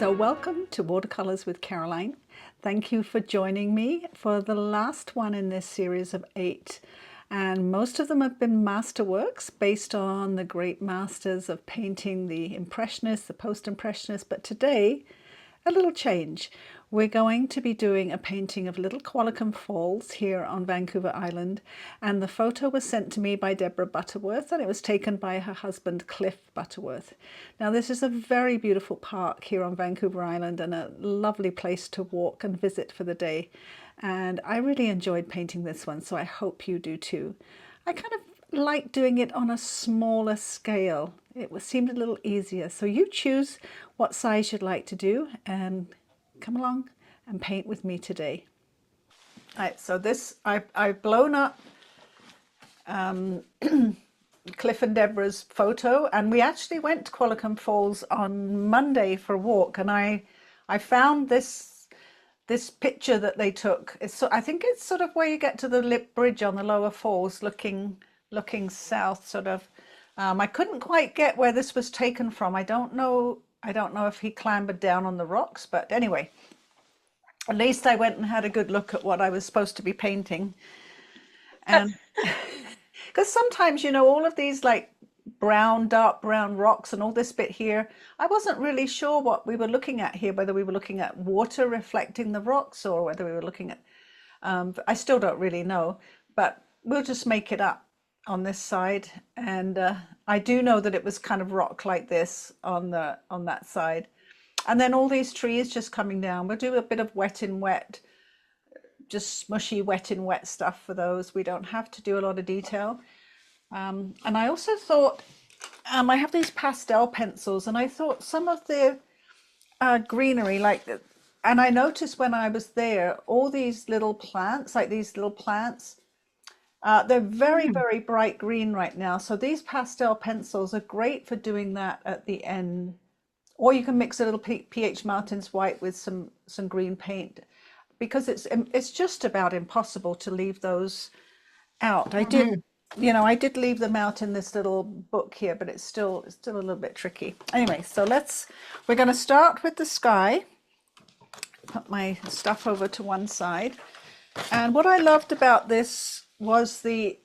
So welcome to Watercolours with Caroline. Thank you for joining me for the last one in this series of 8. And most of them have been masterworks based on the great masters of painting, the Impressionists, the Post-Impressionists. But today, a little change. We're going to be doing a painting of Little Qualicum Falls here on Vancouver Island, and the photo was sent to me by Debra Butterworth, and it was taken by her husband Cliff Butterworth. Now this is a very beautiful park here on Vancouver Island and a lovely place to walk and visit for the day, and I really enjoyed painting this one, so I hope you do too. I kind of like doing it on a smaller scale. It seemed a little easier, so you choose what size you'd like to do and come along and paint with me today. All right, so this I've blown up Cliff and Debra's photo, and we actually went to Qualicum Falls on Monday for a walk, and I found this picture that they took. I think it's sort of where you get to the lip bridge on the lower falls, looking south, sort of. I couldn't quite get where this was taken from. I don't know if he clambered down on the rocks, but anyway, at least I went and had a good look at what I was supposed to be painting. And because sometimes, you know, all of these like dark brown rocks and all this bit here, I wasn't really sure what we were looking at here, whether we were looking at water reflecting the rocks or whether we were looking at, I still don't really know, but we'll just make it up on this side. And I do know that it was kind of rock like this on that side, and then all these trees just coming down. We'll do a bit of wet in wet, just smushy wet in wet stuff for those. We don't have to do a lot of detail. And I also thought, I have these pastel pencils, and I thought some of the greenery, and I noticed when I was there, all these little plants, they're very, very bright green right now. So these pastel pencils are great for doing that at the end. Or you can mix a little pH Martin's white with some green paint, because it's just about impossible to leave those out. I did leave them out in this little book here, but it's still a little bit tricky. Anyway, so we're going to start with the sky. Put my stuff over to one side. And what I loved about this was the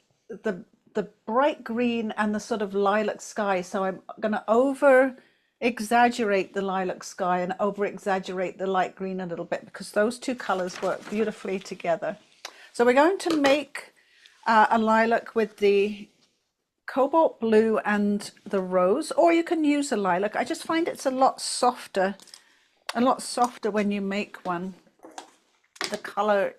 bright green and the sort of lilac sky. So I'm going to over exaggerate the lilac sky and over exaggerate the light green a little bit, because those two colors work beautifully together. So we're going to make a lilac with the cobalt blue and the rose, or you can use a lilac. I just find it's a lot softer when you make one. The color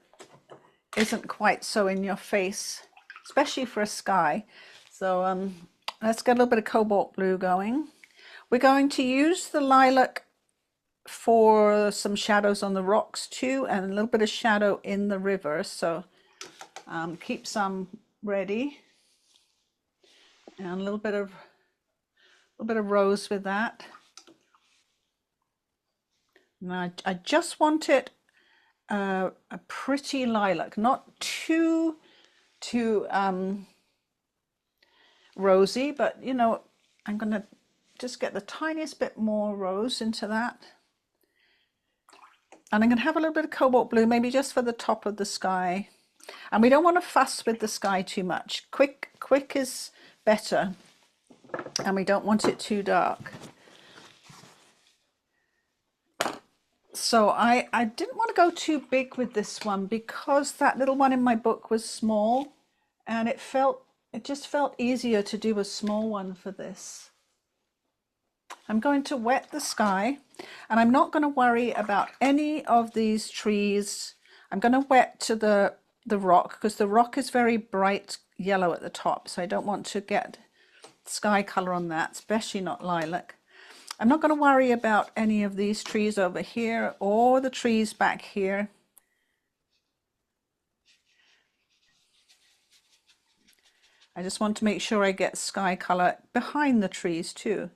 isn't quite so in your face, especially for a sky. So let's get a little bit of cobalt blue going. We're going to use the lilac for some shadows on the rocks too, and a little bit of shadow in the river. So keep some ready, and a little bit of rose with that. Now I just want it a pretty lilac, not too rosy, but you know, I'm going to just get the tiniest bit more rose into that. And I'm going to have a little bit of cobalt blue, maybe just for the top of the sky. And we don't want to fuss with the sky too much. Quick is better, and we don't want it too dark. So I didn't want to go too big with this one, because that little one in my book was small, and it just felt easier to do a small one for this. I'm going to wet the sky, and I'm not going to worry about any of these trees. I'm going to wet to the rock, because the rock is very bright yellow at the top, so I don't want to get sky color on that, especially not lilac. I'm not going to worry about any of these trees over here or the trees back here. I just want to make sure I get sky color behind the trees too.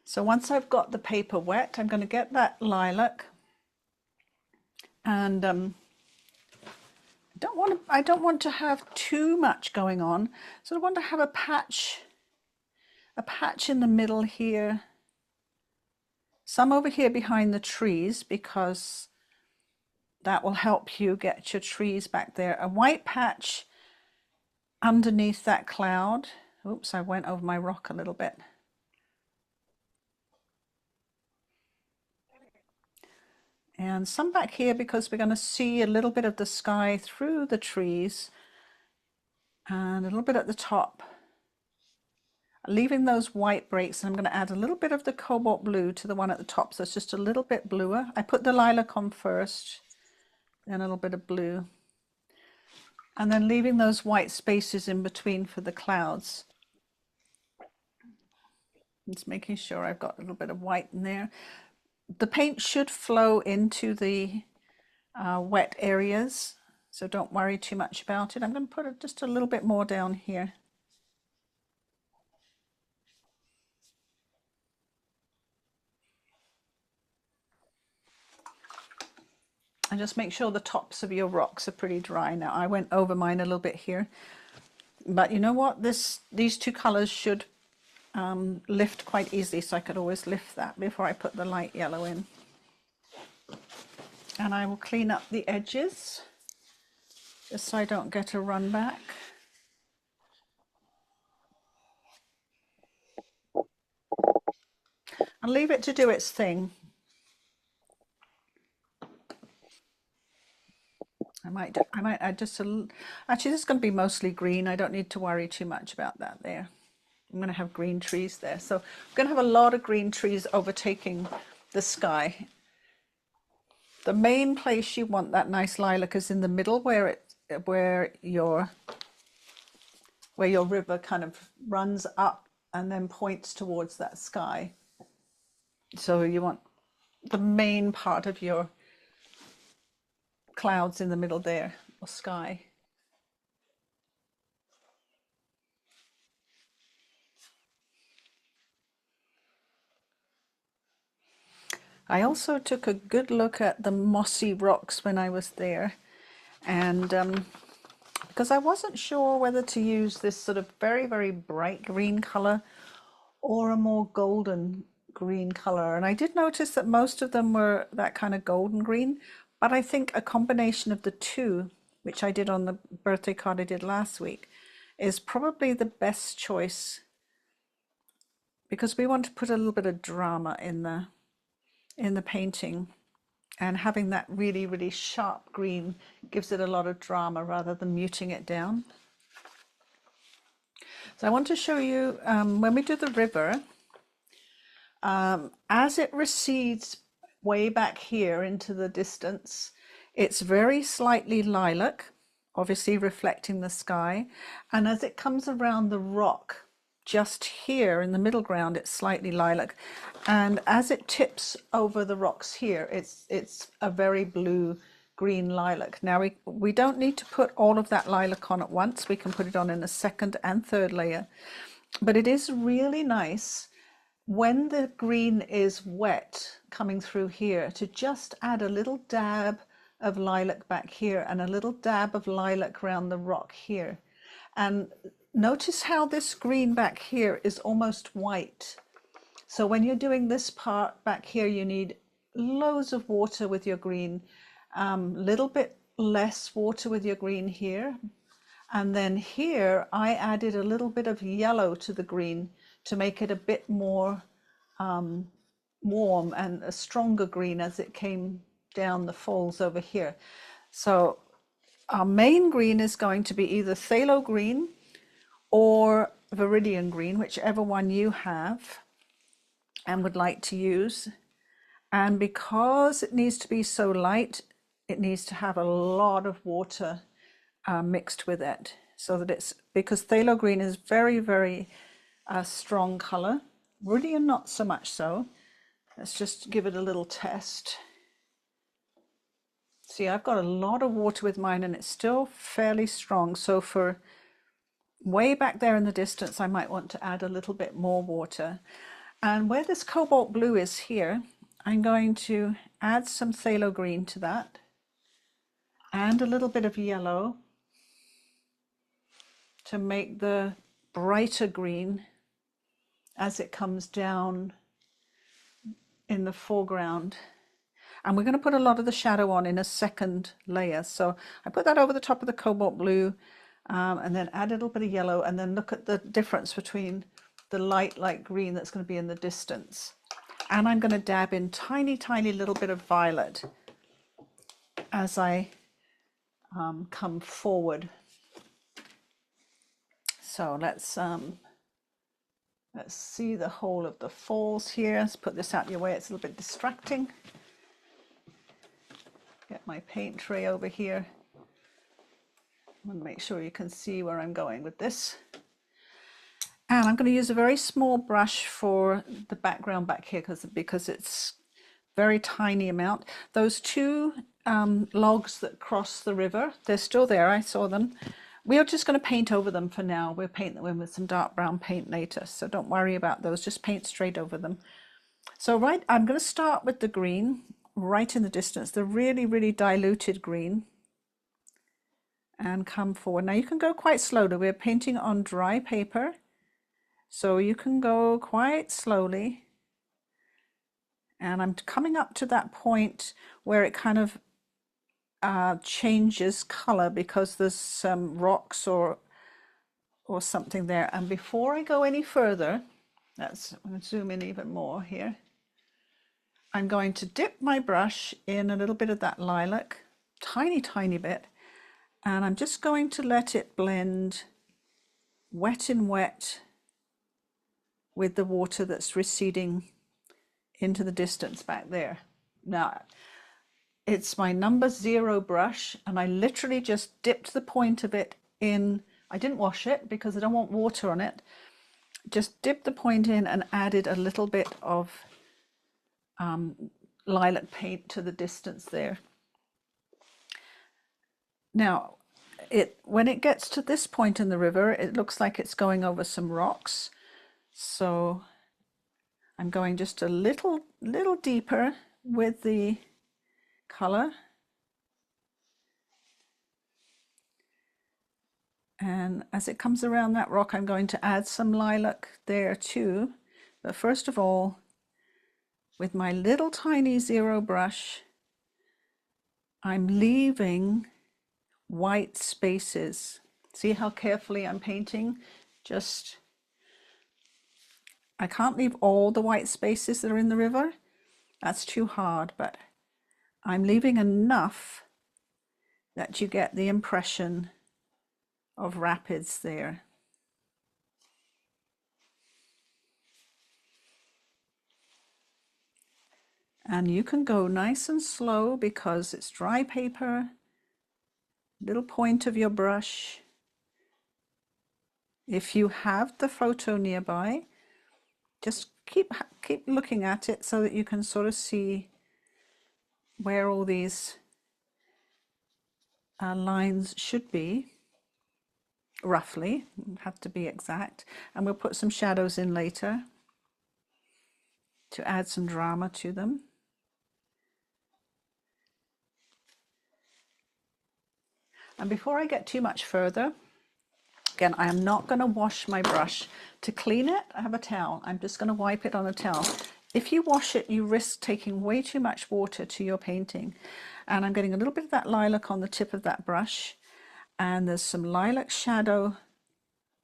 So once I've got the paper wet, I'm going to get that lilac, and I don't want to have too much going on, so I want to have a patch a patch in the middle here, some over here behind the trees, because that will help you get your trees back there. A white patch underneath that cloud. Oops, I went over my rock a little bit. And some back here, because we're going to see a little bit of the sky through the trees, and a little bit at the top. Leaving those white breaks, and I'm going to add a little bit of the cobalt blue to the one at the top, so it's just a little bit bluer. I put the lilac on first, then a little bit of blue, and then leaving those white spaces in between for the clouds. Just making sure I've got a little bit of white in there. The paint should flow into the wet areas, so don't worry too much about it. I'm going to put just a little bit more down here. And just make sure the tops of your rocks are pretty dry. Now, I went over mine a little bit here, but you know what? These two colors should lift quite easily, so I could always lift that before I put the light yellow in. And I will clean up the edges just so I don't get a run back. I'll leave it to do its thing. I might add just a little. Actually, this is going to be mostly green. I don't need to worry too much about that there. I'm going to have green trees there. So I'm going to have a lot of green trees overtaking the sky. The main place you want that nice lilac is in the middle, where your river kind of runs up and then points towards that sky. So you want the main part of your clouds in the middle there, or sky. I also took a good look at the mossy rocks when I was there, and because I wasn't sure whether to use this sort of very, very bright green color or a more golden green color. And I did notice that most of them were that kind of golden green, but I think a combination of the two, which I did on the birthday card I did last week, is probably the best choice, because we want to put a little bit of drama in the painting, and having that really, really sharp green gives it a lot of drama rather than muting it down. So I want to show you when we do the river, as it recedes way back here into the distance, it's very slightly lilac, obviously reflecting the sky, and as it comes around the rock just here in the middle ground, it's slightly lilac, and as it tips over the rocks here, it's a very blue green lilac. Now we don't need to put all of that lilac on at once. We can put it on in a second and third layer, but it is really nice when the green is wet coming through here to just add a little dab of lilac back here and a little dab of lilac around the rock here. And notice how this green back here is almost white. So when you're doing this part back here, you need loads of water with your green, little bit less water with your green here. And then here I added a little bit of yellow to the green to make it a bit more warm and a stronger green as it came down the falls over here. So our main green is going to be either Phthalo Green or Viridian Green, whichever one you have and would like to use. And because it needs to be so light, it needs to have a lot of water mixed with it, so that it's, because Phthalo Green is very, very strong color. Viridian not so much so. Let's just give it a little test. See, I've got a lot of water with mine and it's still fairly strong. So for way back there in the distance, I might want to add a little bit more water. And where this cobalt blue is here, I'm going to add some Phthalo Green to that and a little bit of yellow to make the brighter green as it comes down in the foreground. And we're going to put a lot of the shadow on in a second layer. So I put that over the top of the cobalt blue, and then add a little bit of yellow, and then look at the difference between the light green that's going to be in the distance. And I'm going to dab in tiny, tiny little bit of violet as I come forward. So let's see the whole of the falls here. Let's put this out of your way, it's a little bit distracting. Get my paint tray over here. I want to make sure you can see where I'm going with this. And I'm going to use a very small brush for the background back here because it's very tiny amount. Those two logs that cross the river, they're still there, I saw them. We are just going to paint over them for now. We'll paint them in with some dark brown paint later, so don't worry about those, just paint straight over them. So I'm going to start with the green right in the distance, the really, really diluted green, and come forward. Now you can go quite slowly. We're painting on dry paper, so you can go quite slowly. And I'm coming up to that point where it kind of changes color because there's some rocks or something there. And before I go any further, I'm going to zoom in even more here. I'm going to dip my brush in a little bit of that lilac, tiny, tiny bit, and I'm just going to let it blend wet in wet with the water that's receding into the distance back there. Now, it's my number 0 brush, and I literally just dipped the point of it in. I didn't wash it because I don't want water on it. Just dipped the point in and added a little bit of lilac paint to the distance there. Now, when it gets to this point in the river, it looks like it's going over some rocks. So I'm going just a little deeper with the color. And as it comes around that rock, I'm going to add some lilac there too. But first of all, with my little tiny 0 brush, I'm leaving white spaces. See how carefully I'm painting? I can't leave all the white spaces that are in the river. That's too hard, but I'm leaving enough that you get the impression of rapids there. And you can go nice and slow because it's dry paper, little point of your brush. If you have the photo nearby, just keep looking at it so that you can sort of see where all these lines should be, roughly, have to be exact. And we'll put some shadows in later to add some drama to them. And before I get too much further, again, I am not going to wash my brush. To clean it, I have a towel. I'm just going to wipe it on a towel. If you wash it, you risk taking way too much water to your painting. And I'm getting a little bit of that lilac on the tip of that brush. And there's some lilac shadow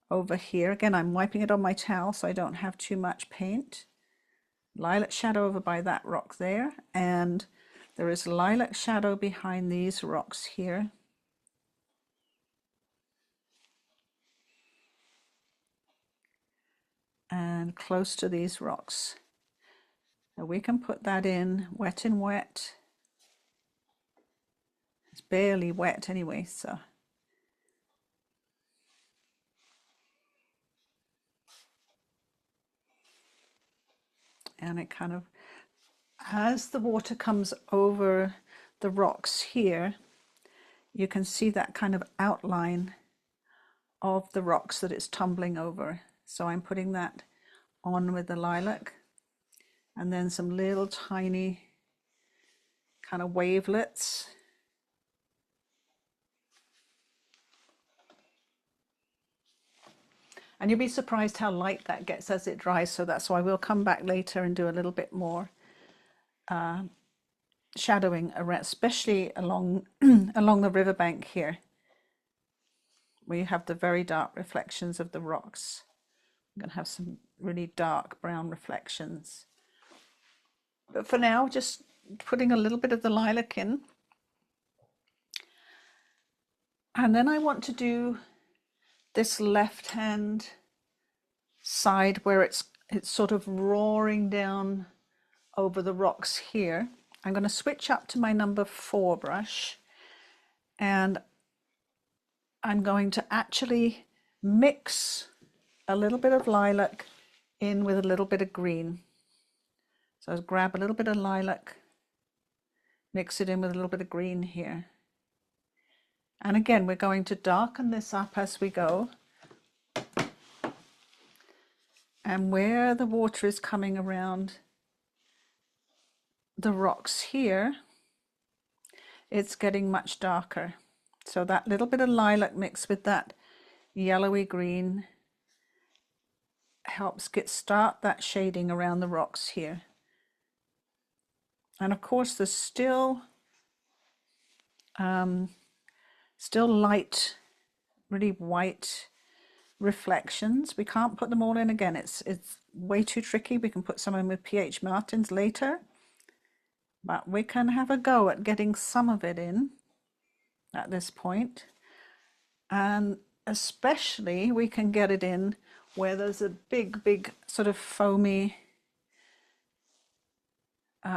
over here. Again, I'm wiping it on my towel so I don't have too much paint. Lilac shadow over by that rock there. And there is lilac shadow behind these rocks here. And close to these rocks. So we can put that in wet in wet. It's barely wet anyway, so. And it kind of, as the water comes over the rocks here, you can see that kind of outline of the rocks that it's tumbling over. So I'm putting that on with the lilac, and then some little tiny kind of wavelets. And you'll be surprised how light that gets as it dries. So that's why we'll come back later and do a little bit more shadowing around, especially along along the riverbank here, where you have the very dark reflections of the rocks. I'm going to have some really dark brown reflections. But for now, just putting a little bit of the lilac in. And then I want to do this left-hand side where it's sort of roaring down over the rocks here. I'm going to switch up to my number 4 brush, and I'm going to actually mix a little bit of lilac in with a little bit of green. So I'll grab a little bit of lilac, mix it in with a little bit of green here. And again, we're going to darken this up as we go. And where the water is coming around the rocks here, it's getting much darker. So that little bit of lilac mixed with that yellowy green helps start that shading around the rocks here. And of course there's still light, really white reflections. We can't put them all in again. It's way too tricky. We can put some in with pH Martins later, but we can have a go at getting some of it in at this point. And especially we can get it in where there's a big sort of foamy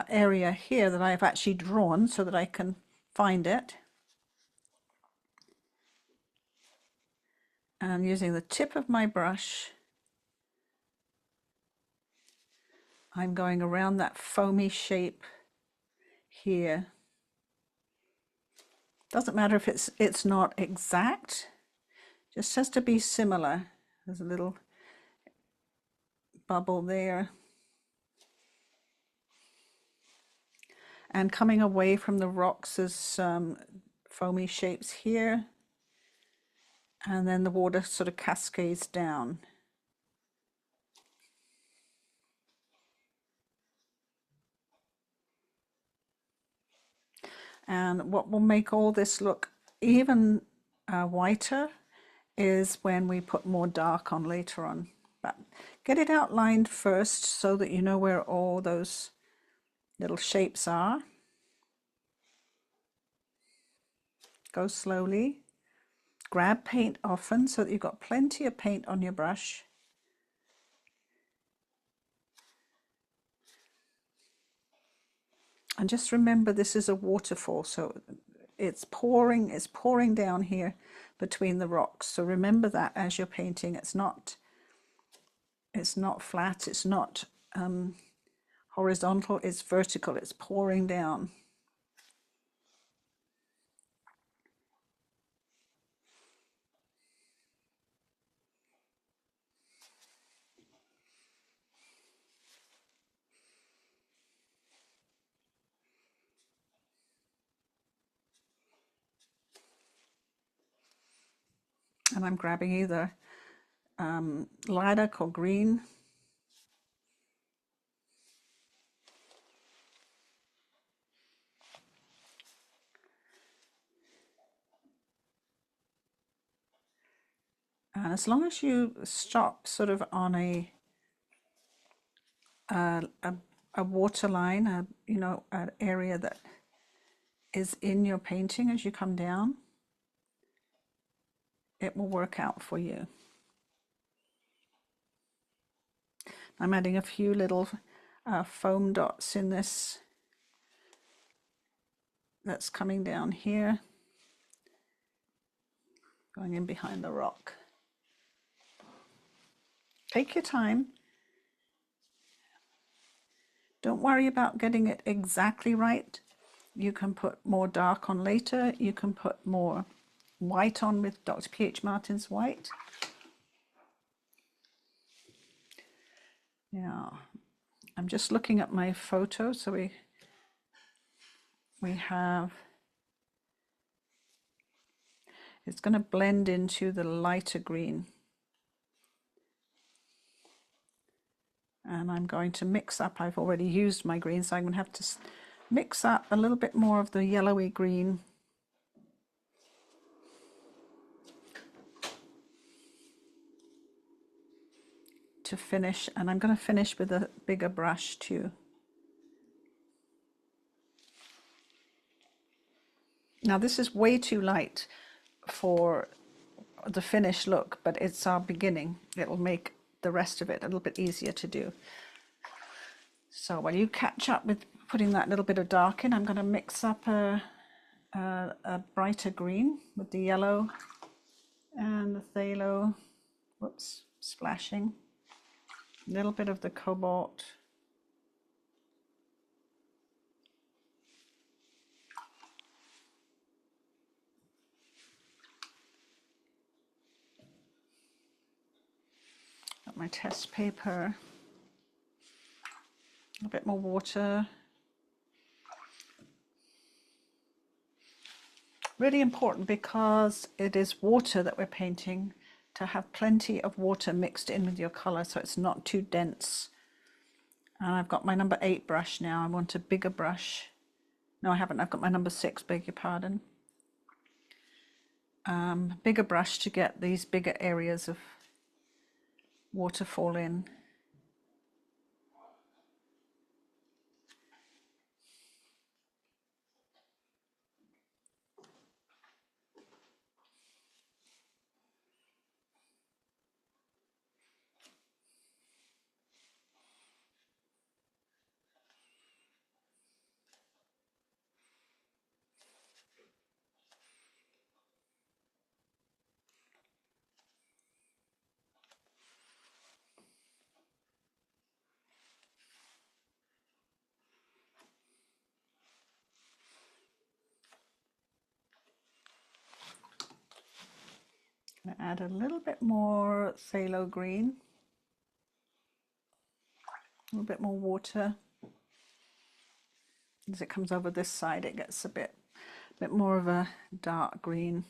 area here that I've actually drawn so that I can find it. And using the tip of my brush, I'm going around that foamy shape here. Doesn't matter if it's not exact, just has to be similar. There's a little bubble there. And coming away from the rocks is some foamy shapes here. And then the water sort of cascades down. And what will make all this look even whiter is when we put more dark on later on. But get it outlined first so that you know where all those little shapes are. Go slowly. Grab paint often so that you've got plenty of paint on your brush. And just remember, this is a waterfall, so it's pouring down here between the rocks. So remember that as you're painting. It's not flat, it's not horizontal, it's vertical, it's pouring down. And I'm grabbing either lilac or green. And as long as you stop sort of on a water line, you know, an area that is in your painting as you come down, it will work out for you. I'm adding a few little foam dots in this that's coming down here, going in behind the rock. Take your time. Don't worry about getting it exactly right. You can put more dark on later. You can put more white on with Dr. P.H. Martin's white. Yeah, I'm just looking at my photo. So we have, it's going to blend into the lighter green. And I'm going to mix up, I've already used my green, so I'm going to have to mix up a little bit more of the yellowy green. To finish, and I'm going to finish with a bigger brush too. Now this is way too light for the finished look, but it's our beginning. It will make the rest of it a little bit easier to do. So while you catch up with putting that little bit of dark in, I'm going to mix up a brighter green with the yellow and the phthalo, whoops, splashing. A little bit of the cobalt. Got my test paper. A bit more water. Really important because it is water that we're painting, to have plenty of water mixed in with your colour so it's not too dense. And I've got my number 8 brush now. I want a bigger brush. No, I haven't. I've got my number 6, beg your pardon. Bigger brush to get these bigger areas of waterfall in. I'm going to add a little bit more phthalo green, a little bit more water. As it comes over this side, it gets a bit more of a dark green.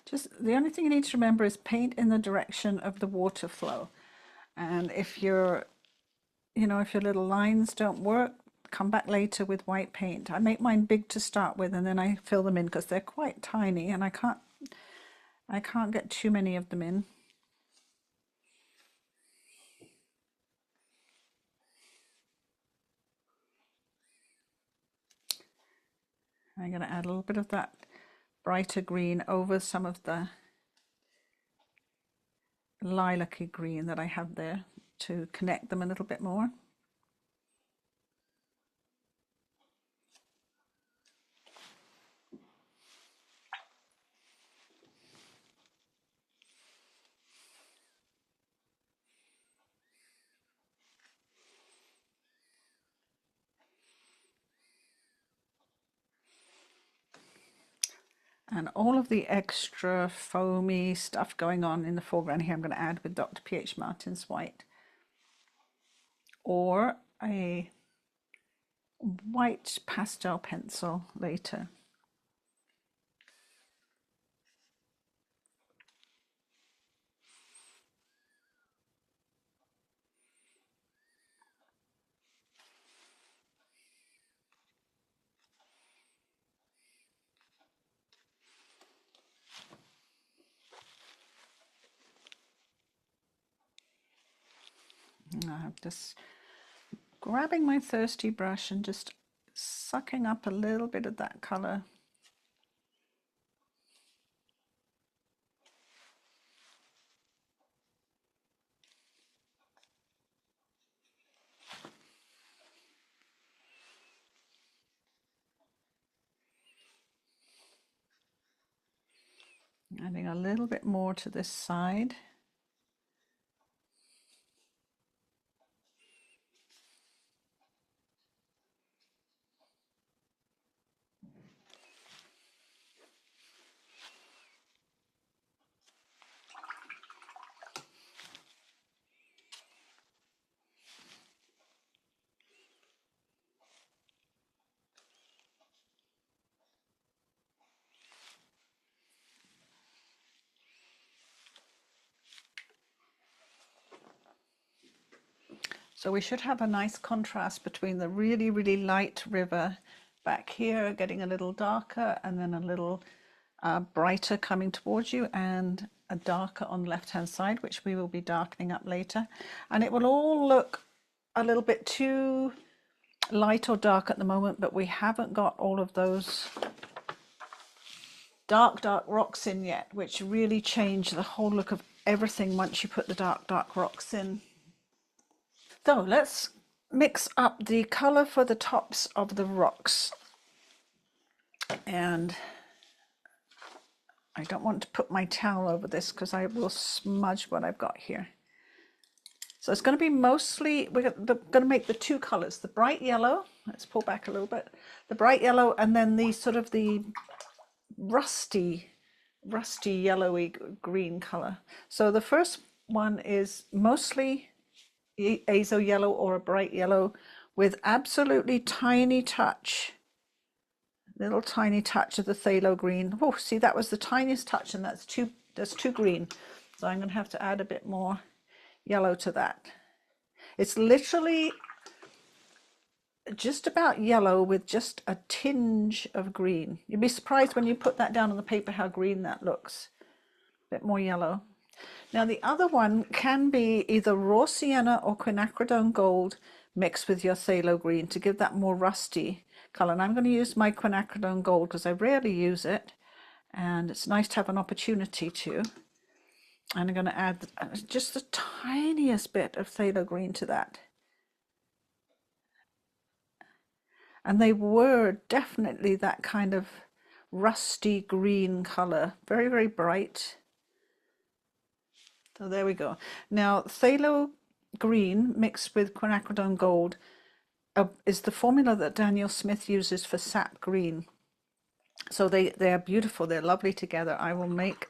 Just the only thing you need to remember is paint in the direction of the water flow. And if your little lines don't work, come back later with white paint. I make mine big to start with, and then I fill them in because they're quite tiny, and I can't get too many of them in. I'm going to add a little bit of that brighter green over some of the lilac-y green that I have there to connect them a little bit more. And all of the extra foamy stuff going on in the foreground here, I'm going to add with Dr. P.H. Martin's white, or a white pastel pencil later. I'm just grabbing my thirsty brush and just sucking up a little bit of that colour. Adding a little bit more to this side. So we should have a nice contrast between the really, really light river back here getting a little darker, and then a little brighter coming towards you, and a darker on the left hand side, which we will be darkening up later. And it will all look a little bit too light or dark at the moment, but we haven't got all of those dark rocks in yet, which really change the whole look of everything once you put the dark rocks in. So let's mix up the color for the tops of the rocks. And I don't want to put my towel over this because I will smudge what I've got here. So it's going to be mostly, we're going to make the two colors, the bright yellow, let's pull back a little bit, the bright yellow, and then the sort of the rusty yellowy green color. So the first one is mostly Azo Yellow or a bright yellow with absolutely tiny touch, little tiny touch of the Phthalo Green. Oh, see, that was the tiniest touch, and that's too green. So I'm going to have to add a bit more yellow to that. It's literally just about yellow with just a tinge of green. You'd be surprised when you put that down on the paper how green that looks. A bit more yellow. Now the other one can be either raw sienna or quinacridone gold mixed with your phthalo green to give that more rusty color. And I'm going to use my quinacridone gold because I rarely use it, and it's nice to have an opportunity to. And I'm going to add just the tiniest bit of phthalo green to that. And they were definitely that kind of rusty green color, very, very bright. So there we go. Now phthalo green mixed with quinacridone gold is the formula that Daniel Smith uses for sap green. So they are beautiful, they're lovely together. I will make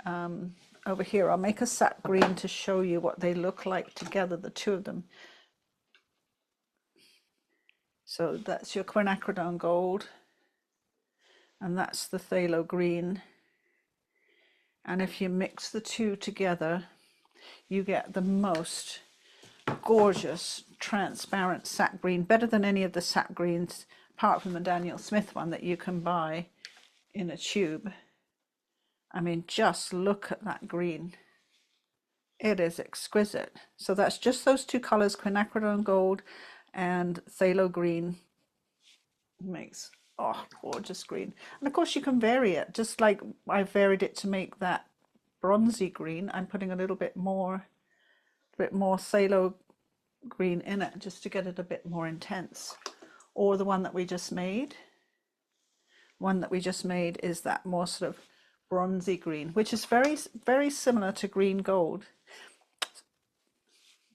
over here, I'll make a sap green to show you what they look like together, the two of them. So that's your quinacridone gold, and that's the phthalo green. And if you mix the two together, you get the most gorgeous transparent sap green, better than any of the sap greens apart from the Daniel Smith one that you can buy in a tube. I mean, just look at that green. It is exquisite. So that's just those two colors, quinacridone gold and phthalo green, makes gorgeous green. And of course you can vary it, just like I varied it to make that bronzy green. I'm putting a little bit more phthalo green in it just to get it a bit more intense. Or the one that we just made. One that we just made is that more sort of bronzy green, which is very, very similar to green gold.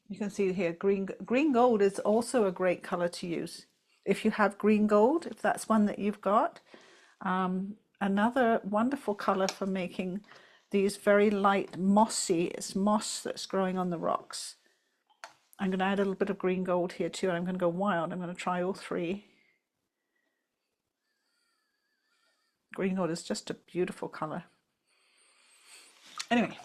You can see here, green gold is also a great color to use. If you have green gold, if that's one that you've got, another wonderful color for making these very light mossy, it's moss that's growing on the rocks. I'm going to add a little bit of green gold here too, and I'm going to go wild. I'm going to try all three. Green gold is just a beautiful color. Anyway,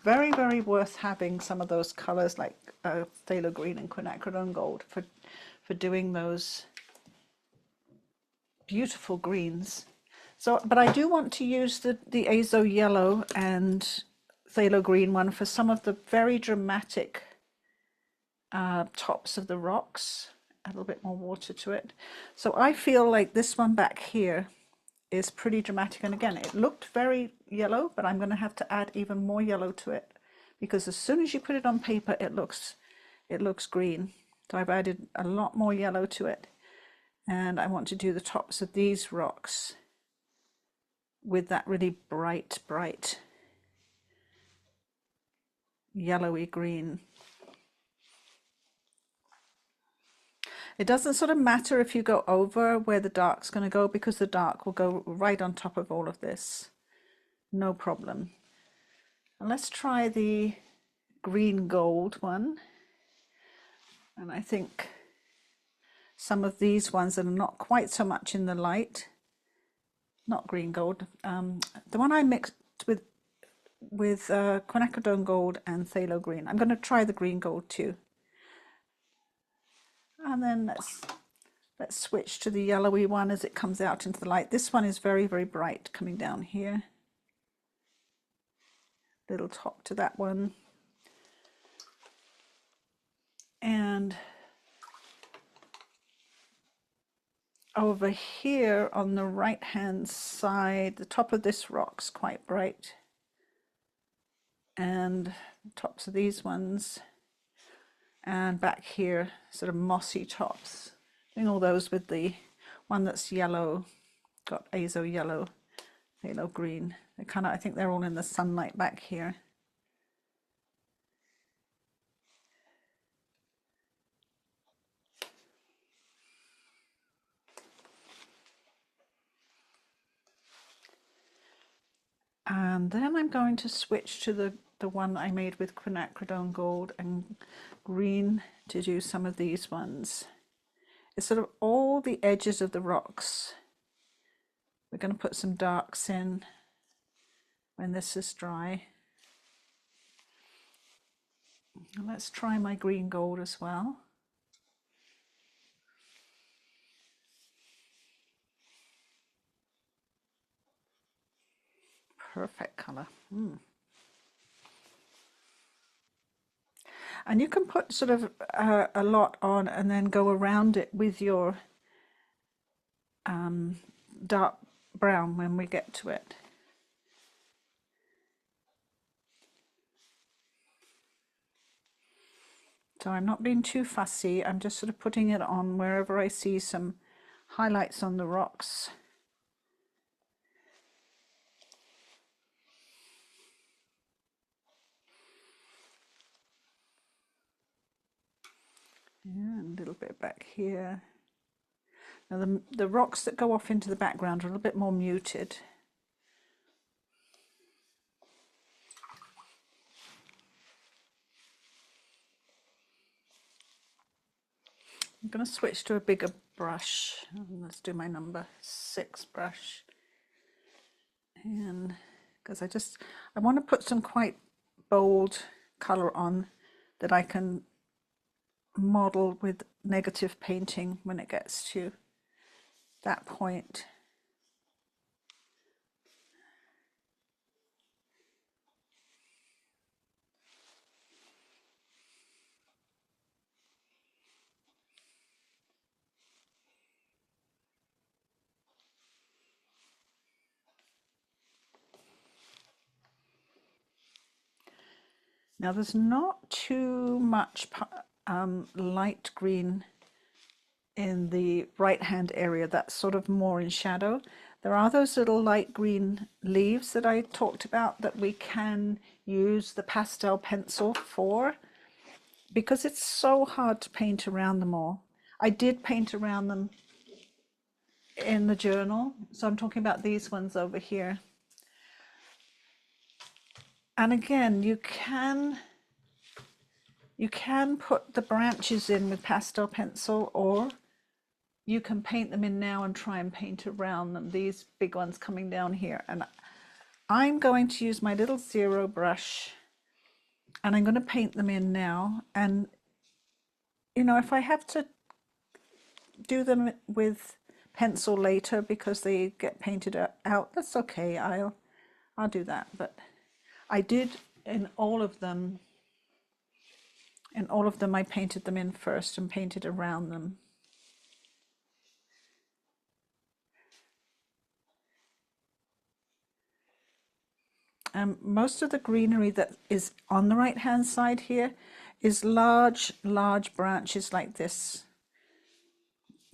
very, very worth having some of those colors like phthalo green and quinacridone gold for doing those beautiful greens. So, but I do want to use the Azo Yellow and phthalo green one for some of the very dramatic tops of the rocks. A little bit more water to it. So I feel like this one back here is pretty dramatic, and again it looked very yellow, but I'm going to have to add even more yellow to it because as soon as you put it on paper it looks green. So I've added a lot more yellow to it, and I want to do the tops of these rocks with that really bright yellowy green. It doesn't sort of matter if you go over where the dark's going to go, because the dark will go right on top of all of this. No problem. And let's try the green gold one. And I think some of these ones that are not quite so much in the light, not green gold, the one I mixed with with Quinacridone Gold and Phthalo Green. I'm going to try the green gold too. And then let's switch to the yellowy one as it comes out into the light. This one is very, very bright coming down here. Little top to that one. And over here on the right hand side, the top of this rock's quite bright. And tops of these ones. And back here, sort of mossy tops. Doing all those with the one that's yellow, got Azo Yellow, Phthalo Green. They kind of, I think they're all in the sunlight back here. And then I'm going to switch to the one I made with Quinacridone Gold and Green to do some of these ones. It's sort of all the edges of the rocks. We're going to put some darks in when this is dry. And let's try my green gold as well. Perfect color. And you can put sort of a lot on and then go around it with your dark brown when we get to it. So I'm not being too fussy. I'm just sort of putting it on wherever I see some highlights on the rocks. Yeah, and a little bit back here. Now the rocks that go off into the background are a little bit more muted. I'm going to switch to a bigger brush. Let's do my number 6 brush. And because I want to put some quite bold color on that I can model with negative painting when it gets to that point. Now there's not too much light green in the right hand area. That's sort of more in shadow. There are those little light green leaves that I talked about that we can use the pastel pencil for, because it's so hard to paint around them all. I did paint around them in the journal, so I'm talking about these ones over here. And again, you can put the branches in with pastel pencil, or you can paint them in now and try and paint around them, these big ones coming down here. And I'm going to use my little 0 brush and I'm going to paint them in now. And you know, if I have to do them with pencil later because they get painted out, that's okay. I'll do that. But I did in all of them. In all of them, I painted them in first and painted around them. Most of the greenery that is on the right hand side here is large branches like this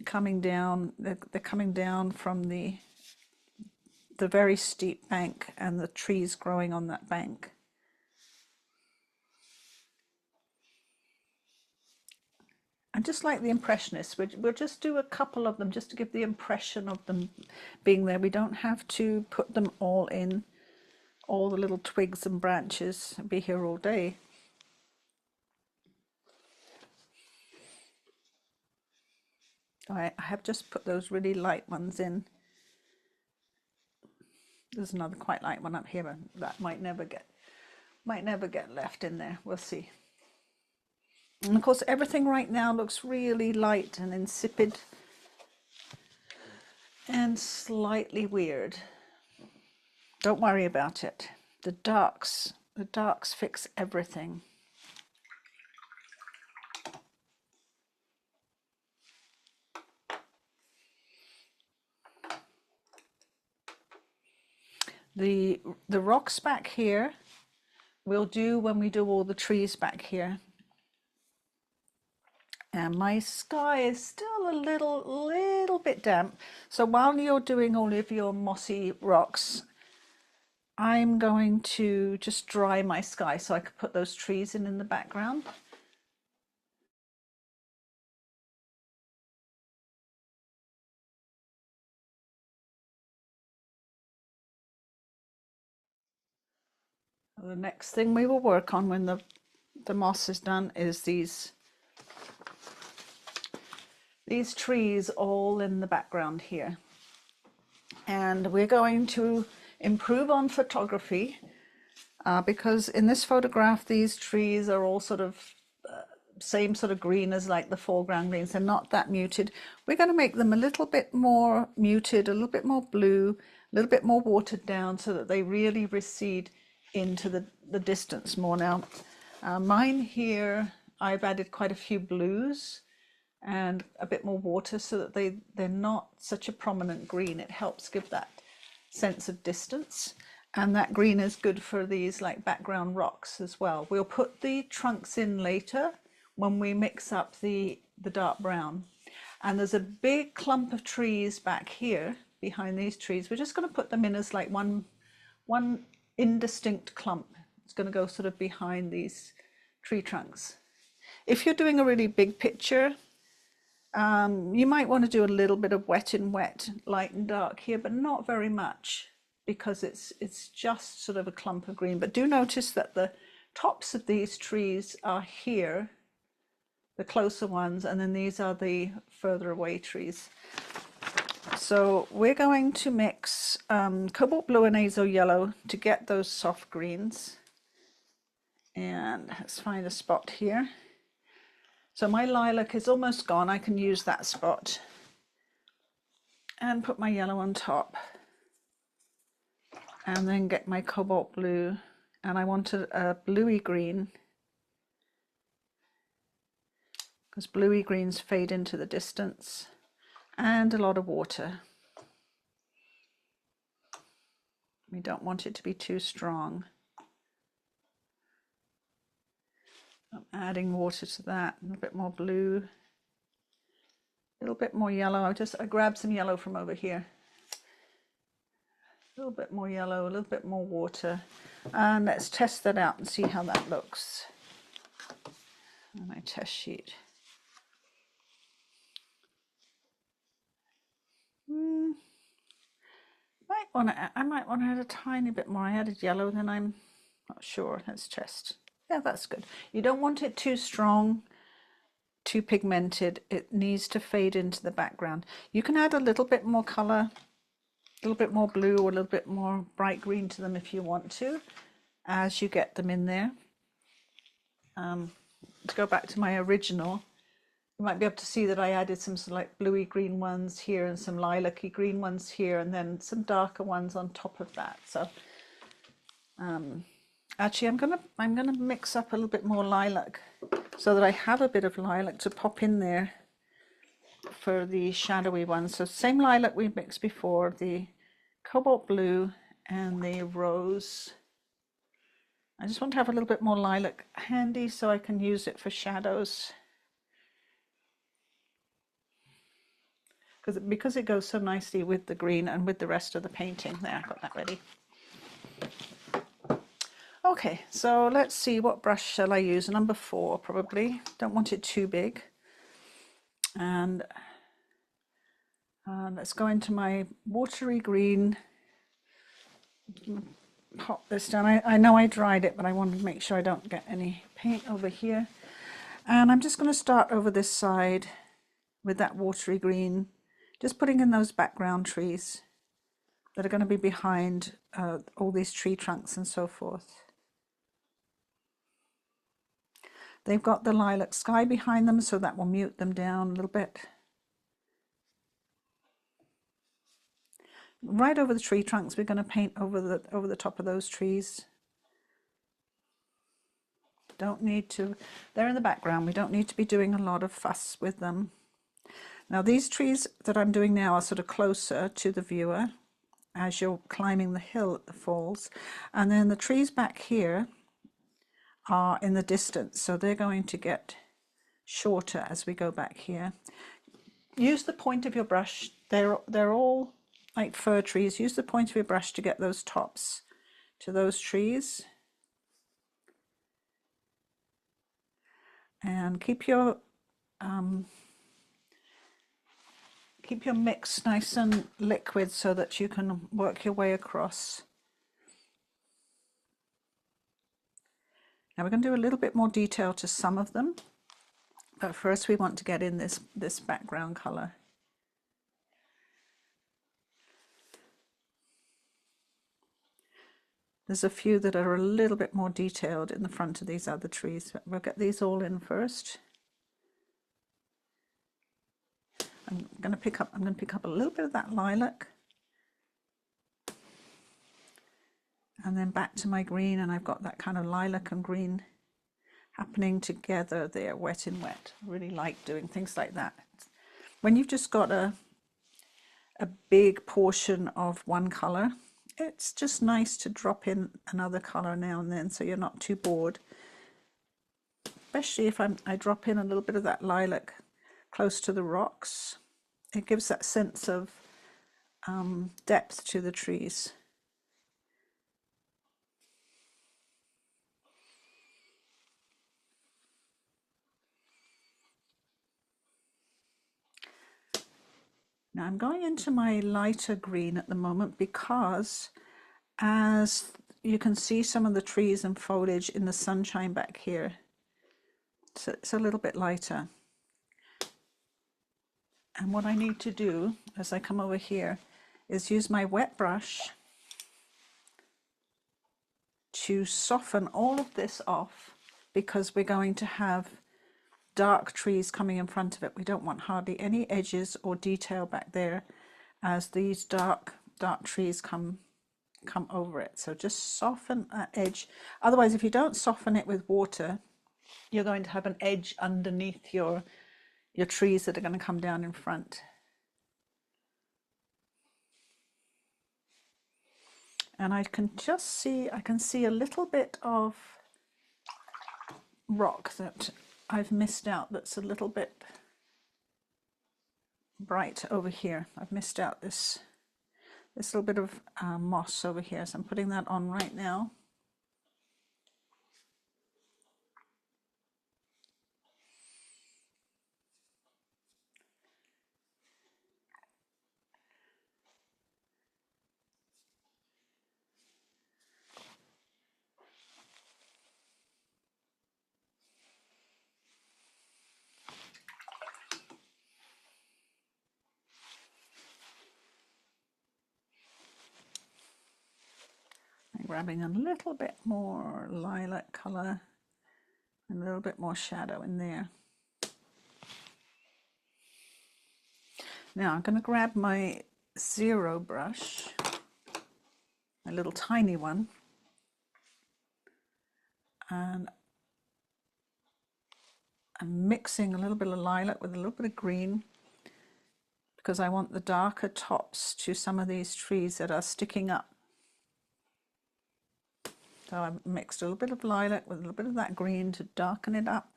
coming down. They're coming down from the very steep bank and the trees growing on that bank. And just like the Impressionists, we'll just do a couple of them just to give the impression of them being there. We don't have to put them all in, all the little twigs and branches. I'll be here all day. I have just put those really light ones in. There's another quite light one up here, but that might never get Might never get left in there, we'll see. And of course everything right now looks really light and insipid and slightly weird. Don't worry about it. The darks fix everything. The rocks back here we'll do when we do all the trees back here. And my sky is still a little bit damp. So while you're doing all of your mossy rocks, I'm going to just dry my sky so I could put those trees in the background. The next thing we will work on when the moss is done is these trees all in the background here. And we're going to improve on photography because in this photograph these trees are all sort of same sort of green as like the foreground greens. They're not that muted. We're going to make them a little bit more muted, a little bit more blue, a little bit more watered down so that they really recede into the distance more. Now mine here, I've added quite a few blues and a bit more water so that they're not such a prominent green. It helps give that sense of distance, and that green is good for these like background rocks as well. We'll put the trunks in later when we mix up the dark brown. And there's a big clump of trees back here behind these trees. We're just going to put them in as like one indistinct clump. It's going to go sort of behind these tree trunks. If you're doing a really big picture, you might want to do a little bit of wet and wet, light and dark here, but not very much because it's just sort of a clump of green. But do notice that the tops of these trees are here, the closer ones, and then these are the further away trees. So we're going to mix Cobalt Blue and Azo Yellow to get those soft greens. And let's find a spot here. So my lilac is almost gone. I can use that spot and put my yellow on top and then get my Cobalt Blue, and I want a bluey green because bluey greens fade into the distance, and a lot of water. We don't want it to be too strong. I'm adding water to that, a little bit more blue, a little bit more yellow. I grabbed some yellow from over here. A little bit more yellow, a little bit more water. And let's test that out and see how that looks on my test sheet. I might want to add a tiny bit more. I added yellow, then I'm not sure. Let's test. Yeah, that's good. You don't want it too strong, too pigmented. It needs to fade into the background. You can add a little bit more color, a little bit more blue or a little bit more bright green to them if you want to, as you get them in there. To go back to my original, you might be able to see that I added some sort of like bluey green ones here and some lilac-y green ones here, and then some darker ones on top of that. So actually I'm gonna mix up a little bit more lilac so that I have a bit of lilac to pop in there for the shadowy ones. So same lilac we mixed before, the Cobalt Blue and the Rose. I just want to have a little bit more lilac handy so I can use it for shadows. Because it goes so nicely with the green and with the rest of the painting. There, I've got that ready. Okay, so let's see, what brush shall I use? Number 4 probably. Don't want it too big. And let's go into my watery green. Pop this down. I know I dried it, but I wanted to make sure I don't get any paint over here. And I'm just going to start over this side with that watery green, just putting in those background trees that are going to be behind all these tree trunks and so forth. They've got the lilac sky behind them, so that will mute them down a little bit. Right over the tree trunks, we're going to paint over the top of those trees. Don't need to, they're in the background, we don't need to be doing a lot of fuss with them. Now these trees that I'm doing now are sort of closer to the viewer as you're climbing the hill at the falls, and then the trees back here are in the distance, so they're going to get shorter as we go back here. Use the point of your brush, they're all like fir trees. Use the point of your brush to get those tops to those trees. And keep your mix nice and liquid so that you can work your way across. Now we're going to do a little bit more detail to some of them, but first we want to get in this background color. There's a few that are a little bit more detailed in the front of these other trees, but we'll get these all in first. I'm going to pick up a little bit of that lilac, and then back to my green, and I've got that kind of lilac and green happening together there, wet in wet. I really like doing things like that. When you've just got a big portion of one color, it's just nice to drop in another color now and then so you're not too bored. Especially if I drop in a little bit of that lilac close to the rocks. It gives that sense of depth to the trees. Now I'm going into my lighter green at the moment because as you can see some of the trees and foliage in the sunshine back here, so it's a little bit lighter. And what I need to do as I come over here is use my wet brush to soften all of this off, because we're going to have dark trees coming in front of it. We don't want hardly any edges or detail back there as these dark trees come over it. So just soften that edge. Otherwise, if you don't soften it with water, you're going to have an edge underneath your trees that are going to come down in front. And I can see a little bit of rock that I've missed out, that's a little bit bright over here. I've missed out this little bit of moss over here, so I'm putting that on right now. I'm grabbing a little bit more lilac color and a little bit more shadow in there. Now I'm going to grab my zero brush, a little tiny one, and I'm mixing a little bit of lilac with a little bit of green because I want the darker tops to some of these trees that are sticking up. So I've mixed a little bit of lilac with a little bit of that green to darken it up.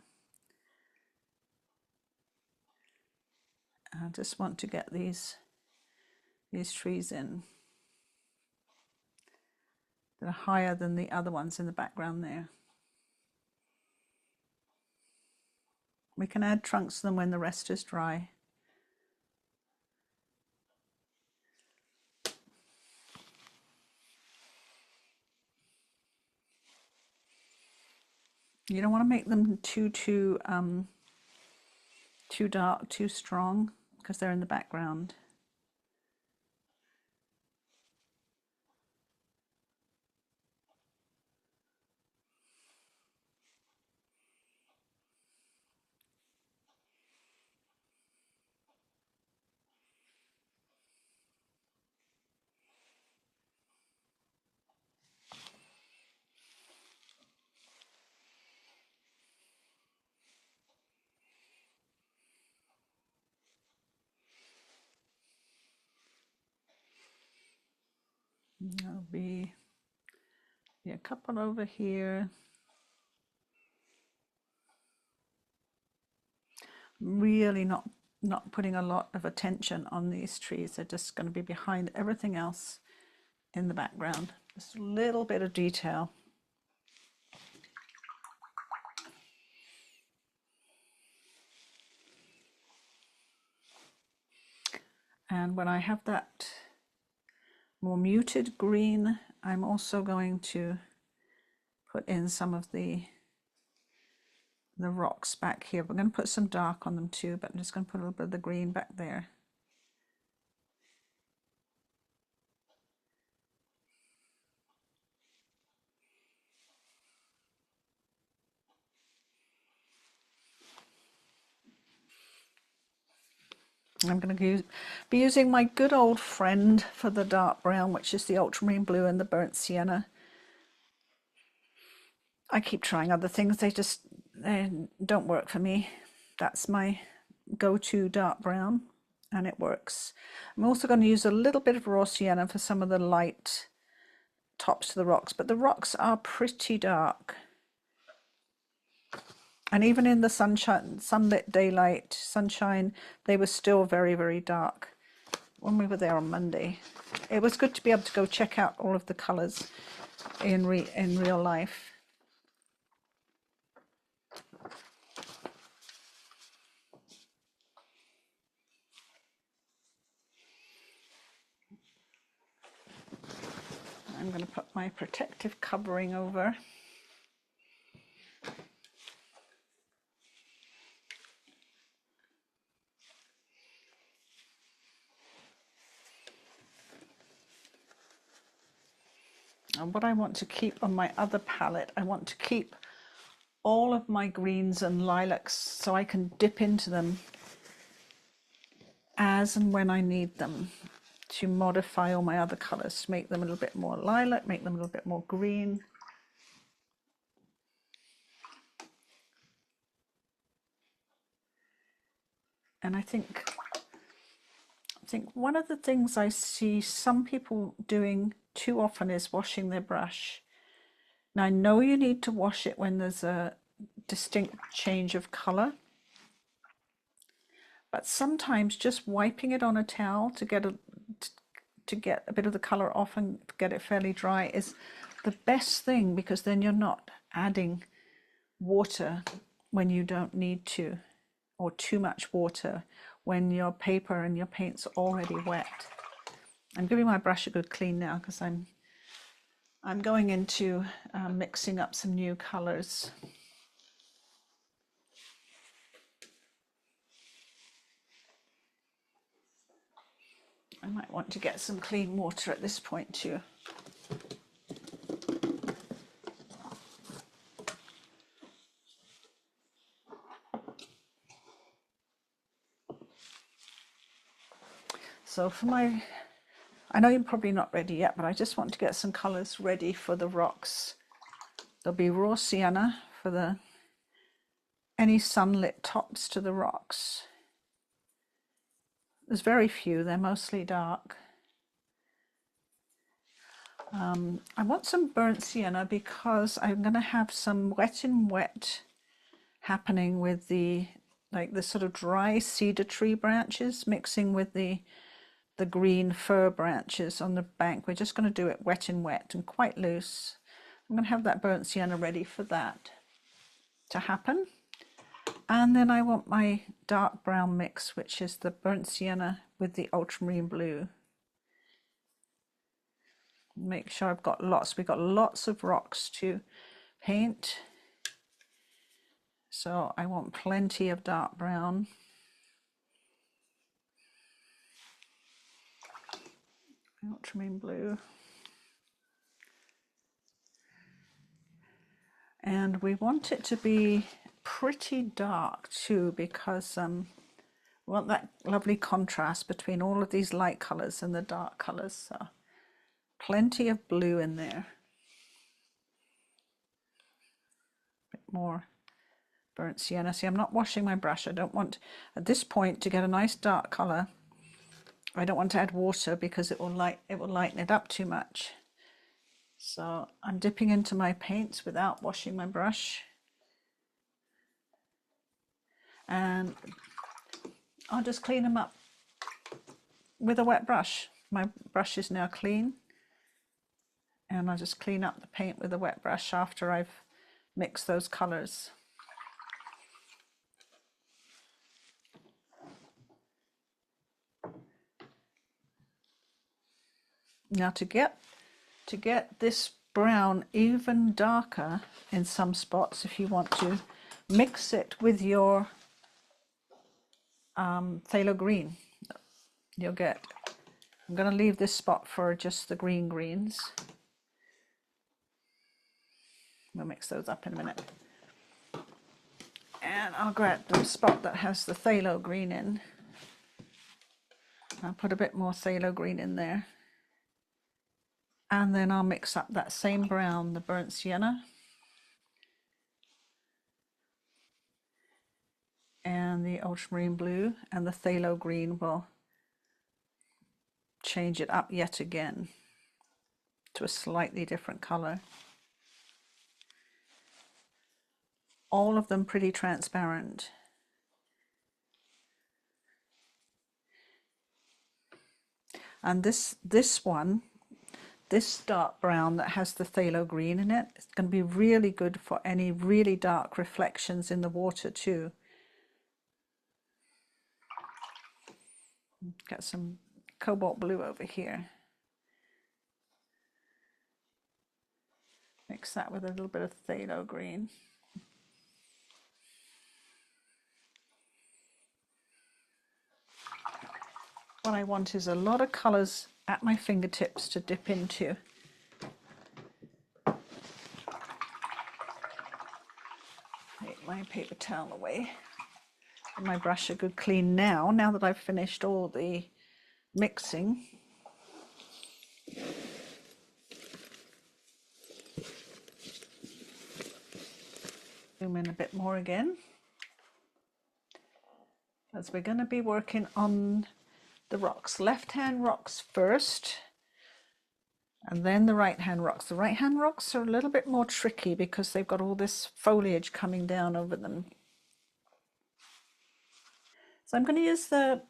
I just want to get these trees in that are higher than the other ones in the background there. We can add trunks to them when the rest is dry. You don't want to make them too dark, too strong, because they're in the background. There'll be a couple over here. Really not putting a lot of attention on these trees. They're just going to be behind everything else in the background. Just a little bit of detail. And when I have that more muted green, I'm also going to put in some of the rocks back here. We're going to put some dark on them too, but I'm just going to put a little bit of the green back there. I'm going to be using my good old friend for the dark brown, which is the Ultramarine Blue and the Burnt Sienna. I keep trying other things, they don't work for me. That's my go-to dark brown, and it works. I'm also going to use a little bit of raw sienna for some of the light tops to the rocks, but the rocks are pretty dark. And even in the sunshine, sunlit daylight, sunshine, they were still very, very dark when we were there on Monday. It was good to be able to go check out all of the colours in real life. I'm going to put my protective covering over. And what I want to keep on my other palette, I want to keep all of my greens and lilacs so I can dip into them as and when I need them to modify all my other colours, to make them a little bit more lilac, make them a little bit more green. And I think one of the things I see some people doing too often is washing their brush. Now I know you need to wash it when there's a distinct change of colour, but sometimes just wiping it on a towel to get a bit of the colour off and get it fairly dry is the best thing, because then you're not adding water when you don't need to, or too much water when your paper and your paint's already wet. I'm giving my brush a good clean now because I'm going into mixing up some new colours. I might want to get some clean water at this point too. So for my, I know you're probably not ready yet, but I just want to get some colours ready for the rocks. There'll be raw sienna for any sunlit tops to the rocks. There's very few, they're mostly dark. I want some burnt sienna because I'm going to have some wet in wet happening with the sort of dry cedar tree branches mixing with the green fir branches on the bank. We're just going to do it wet in wet and quite loose. I'm going to have that burnt sienna ready for that to happen. And then I want my dark brown mix, which is the burnt sienna with the ultramarine blue. Make sure we've got lots of rocks to paint. So I want plenty of dark brown. Ultramarine blue. And we want it to be pretty dark too, because we want that lovely contrast between all of these light colours and the dark colours. So plenty of blue in there. A bit more burnt sienna. See, I'm not washing my brush. I don't want, at this point, to get a nice dark colour, I don't want to add water because it will lighten it up too much. So I'm dipping into my paints without washing my brush. And I'll just clean them up with a wet brush. My brush is now clean. And I'll just clean up the paint with a wet brush after I've mixed those colours. Now to get this brown even darker in some spots, if you want to, mix it with your phthalo green. You'll get, I'm going to leave this spot for just the greens. We'll mix those up in a minute. And I'll grab the spot that has the phthalo green in. I'll put a bit more phthalo green in there. And then I'll mix up that same brown, the burnt sienna, and the ultramarine blue, and the phthalo green will change it up yet again to a slightly different color. All of them pretty transparent. And this one, this dark brown that has the phthalo green in it, it's going to be really good for any really dark reflections in the water too. Got some cobalt blue over here. Mix that with a little bit of phthalo green. What I want is a lot of colours at my fingertips to dip into. Take my paper towel away. Give my brush a good clean now that I've finished all the mixing. Zoom in a bit more again, as we're going to be working on the rocks. Left-hand rocks first, and then the right-hand rocks. The right-hand rocks are a little bit more tricky because they've got all this foliage coming down over them. So I'm going to use the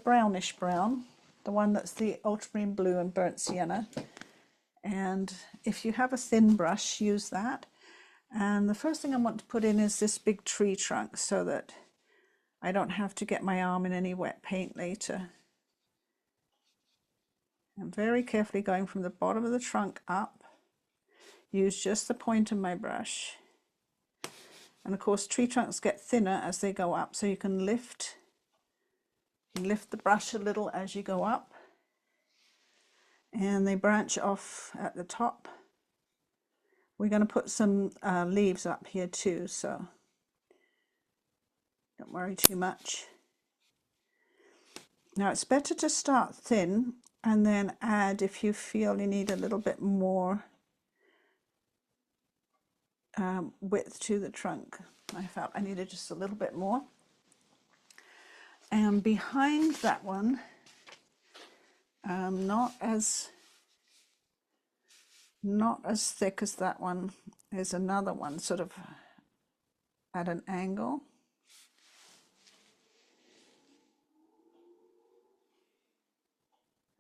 brownish brown, the one that's the ultramarine blue and burnt sienna. And if you have a thin brush, use that. And the first thing I want to put in is this big tree trunk so that I don't have to get my arm in any wet paint later. I'm very carefully going from the bottom of the trunk up. Use just the point of my brush. And of course tree trunks get thinner as they go up, so you can lift the brush a little as you go up. And they branch off at the top. We're going to put some leaves up here too, so don't worry too much. Now it's better to start thin and then add if you feel you need a little bit more width to the trunk. I felt I needed just a little bit more. And behind that one, not as thick as that one, is another one sort of at an angle.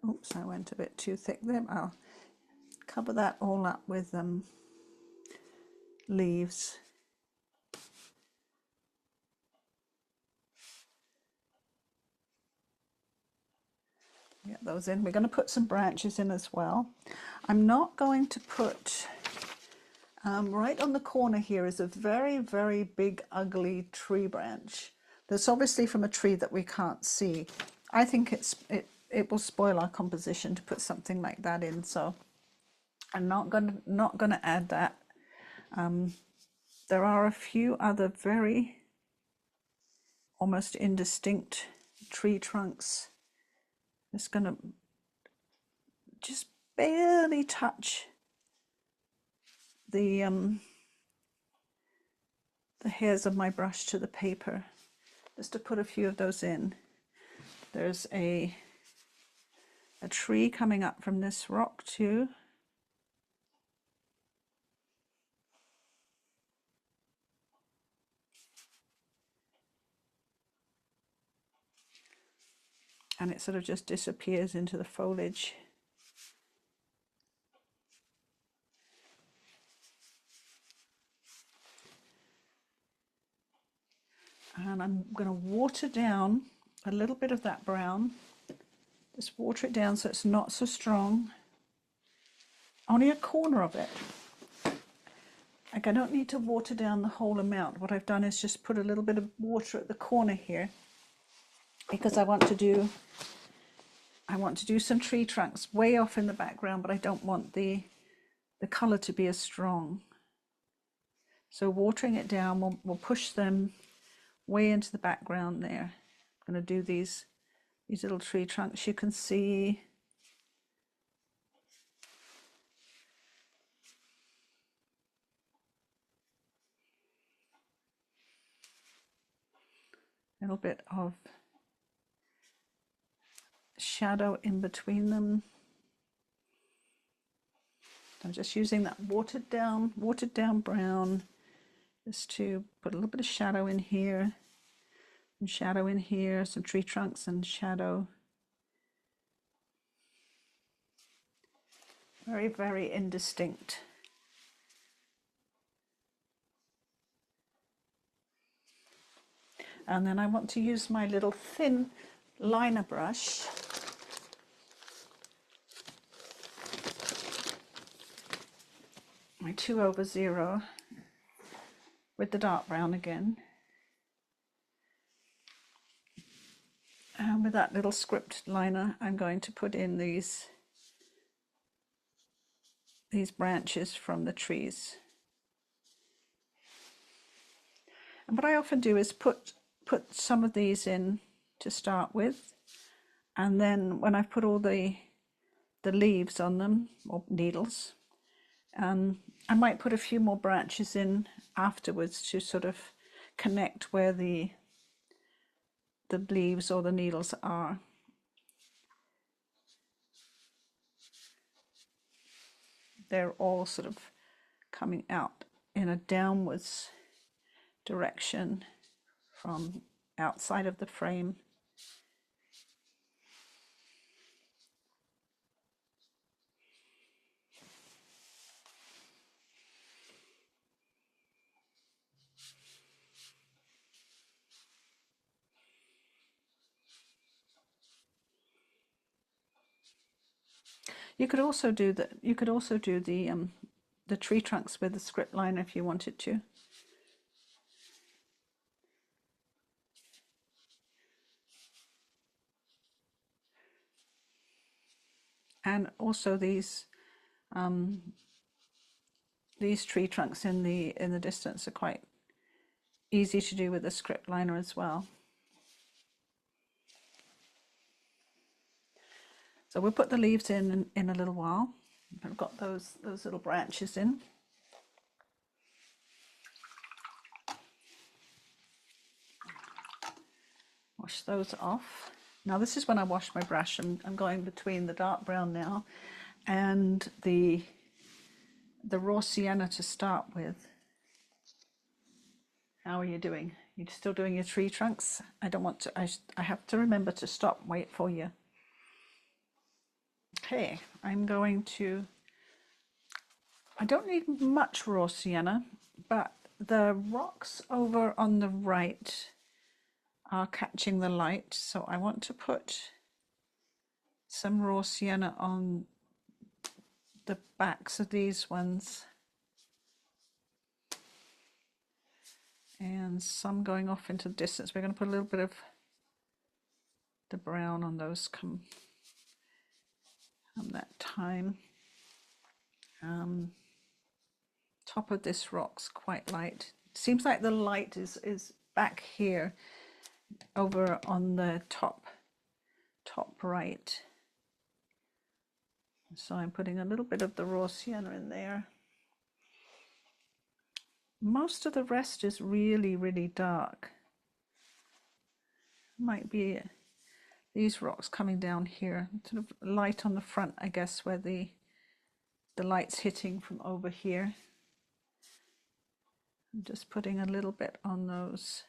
Oops, I went a bit too thick there. I'll cover that all up with leaves. Get those in. We're going to put some branches in as well. I'm not going to put, right on the corner here is a very, very big, ugly tree branch. That's obviously from a tree that we can't see. I think it will spoil our composition to put something like that in, so I'm not gonna add that. There are a few other very almost indistinct tree trunks. Just gonna just barely touch the hairs of my brush to the paper, just to put a few of those in. There's a tree coming up from this rock too. And it sort of just disappears into the foliage. And I'm going to water down a little bit of that brown. Just water it down so it's not so strong. Only a corner of it. Like, I don't need to water down the whole amount. What I've done is just put a little bit of water at the corner here, because I want to do some tree trunks way off in the background, but I don't want the color to be as strong. So watering it down will push them way into the background there. I'm going to do these little tree trunks. You can see a little bit of shadow in between them. I'm just using that watered down brown just to put a little bit of shadow in here, and shadow in here, some tree trunks and shadow. Very, very indistinct. And then I want to use my little thin liner brush my 2/0 with the dark brown again. And with that little script liner, I'm going to put in these branches from the trees. And what I often do is put some of these in to start with, and then when I've put all the leaves on them, or needles, I might put a few more branches in afterwards to sort of connect where the leaves or the needles are. They're all sort of coming out in a downwards direction from outside of the frame. You could also do the tree trunks with the script liner if you wanted to. And also these tree trunks in the distance are quite easy to do with the script liner as well. So we'll put the leaves in a little while. I've got those little branches in. Wash those off. Now this is when I wash my brush. I'm going between the dark brown now and the raw sienna to start with. How are you doing? You still doing your tree trunks? I don't want to, I have to remember to stop and wait for you. Okay, I'm going to, I don't need much raw sienna, but the rocks over on the right are catching the light, so I want to put some raw sienna on the backs of these ones, and some going off into the distance. We're going to put a little bit of the brown on those come on that time. Top of this rock's quite light. Seems like the light is back here over on the top right. So I'm putting a little bit of the raw sienna in there. Most of the rest is really, really dark. Might be these rocks coming down here, sort of light on the front, I guess, where the light's hitting from over here. I'm just putting a little bit on those.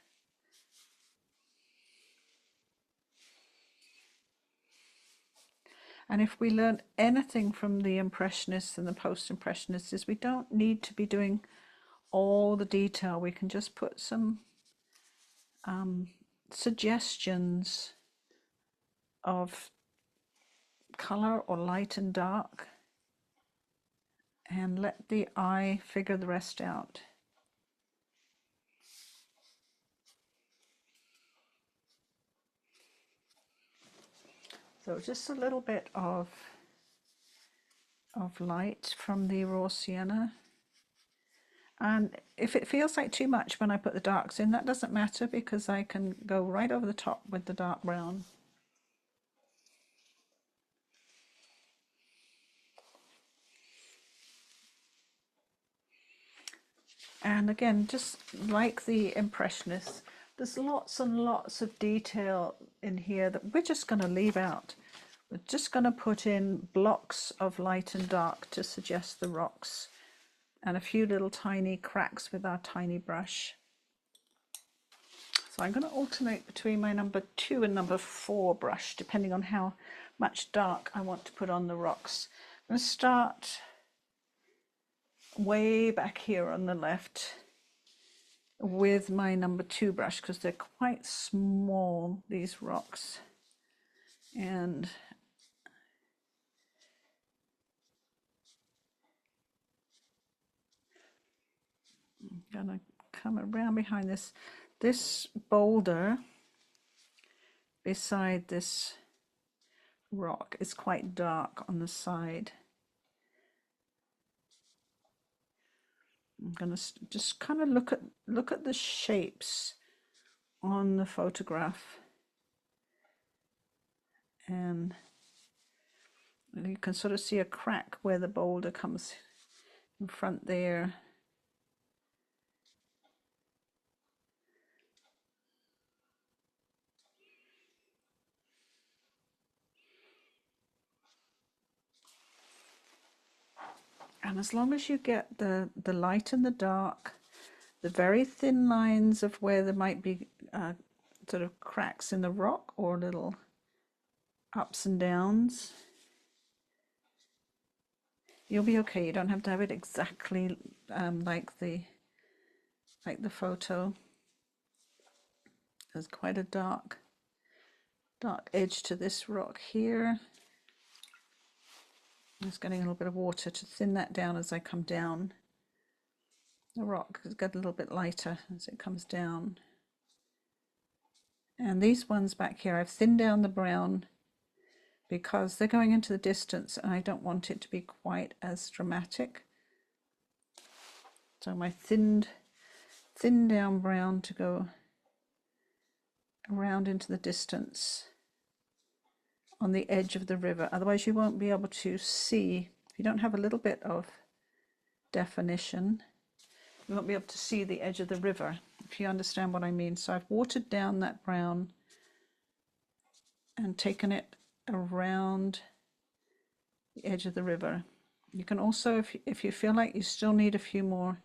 And if we learn anything from the Impressionists and the Post-Impressionists, is we don't need to be doing all the detail. We can just put some suggestions of color or light and dark and let the eye figure the rest out. So just a little bit of light from the raw sienna. And if it feels like too much when I put the darks in, that doesn't matter, because I can go right over the top with the dark brown. And again, just like the Impressionists, there's lots and lots of detail in here that we're just going to leave out. We're just going to put in blocks of light and dark to suggest the rocks, and a few little tiny cracks with our tiny brush. So I'm going to alternate between my number 2 and number 4 brush, depending on how much dark I want to put on the rocks. I'm going to start way back here on the left with my number 2 brush, because they're quite small, these rocks. And I'm going to come around behind this boulder beside this rock is quite dark on the side. I'm going to just kind of look at the shapes on the photograph, and you can sort of see a crack where the boulder comes in front there. And as long as you get the light and the dark, the very thin lines of where there might be sort of cracks in the rock or little ups and downs, you'll be okay. You don't have to have it exactly like the photo. There's quite a dark edge to this rock here. I'm just getting a little bit of water to thin that down as I come down. The rock has got a little bit lighter as it comes down. And these ones back here, I've thinned down the brown because they're going into the distance and I don't want it to be quite as dramatic. So my thin down brown to go around into the distance on the edge of the river. Otherwise you won't be able to see. If you don't have a little bit of definition, you won't be able to see the edge of the river, if you understand what I mean. So I've watered down that brown and taken it around the edge of the river. You can also, if you feel like you still need a few more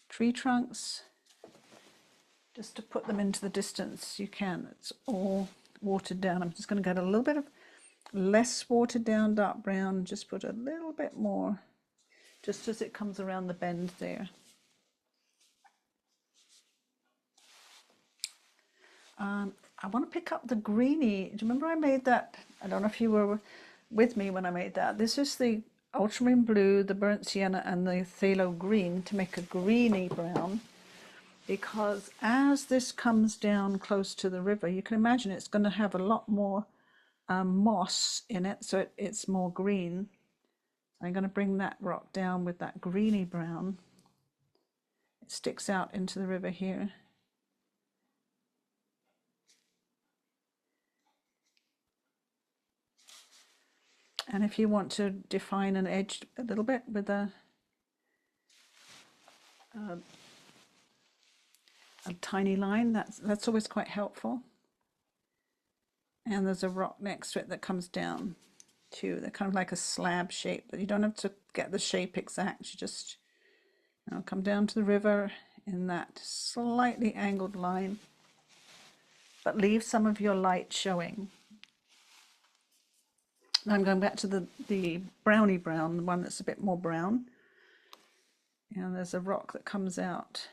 tree trunks, just to put them into the distance, you can. It's all watered down. I'm just going to get a little bit of less watered down dark brown, just put a little bit more just as it comes around the bend there. I want to pick up the greeny. Do you remember I made that? I don't know if you were with me when I made that. This is the Ultramarine Blue, the Burnt Sienna and the Phthalo Green to make a greeny brown, because as this comes down close to the river, you can imagine it's going to have a lot more moss in it, so it's more green. I'm going to bring that rock down with that greeny brown. It sticks out into the river here. And if you want to define an edge a little bit with a tiny line, that's always quite helpful. And there's a rock next to it that comes down too. They're kind of like a slab shape, but you don't have to get the shape exact. You just come down to the river in that slightly angled line, but leave some of your light showing. Now I'm going back to the brownie brown, the one that's a bit more brown. And there's a rock that comes out.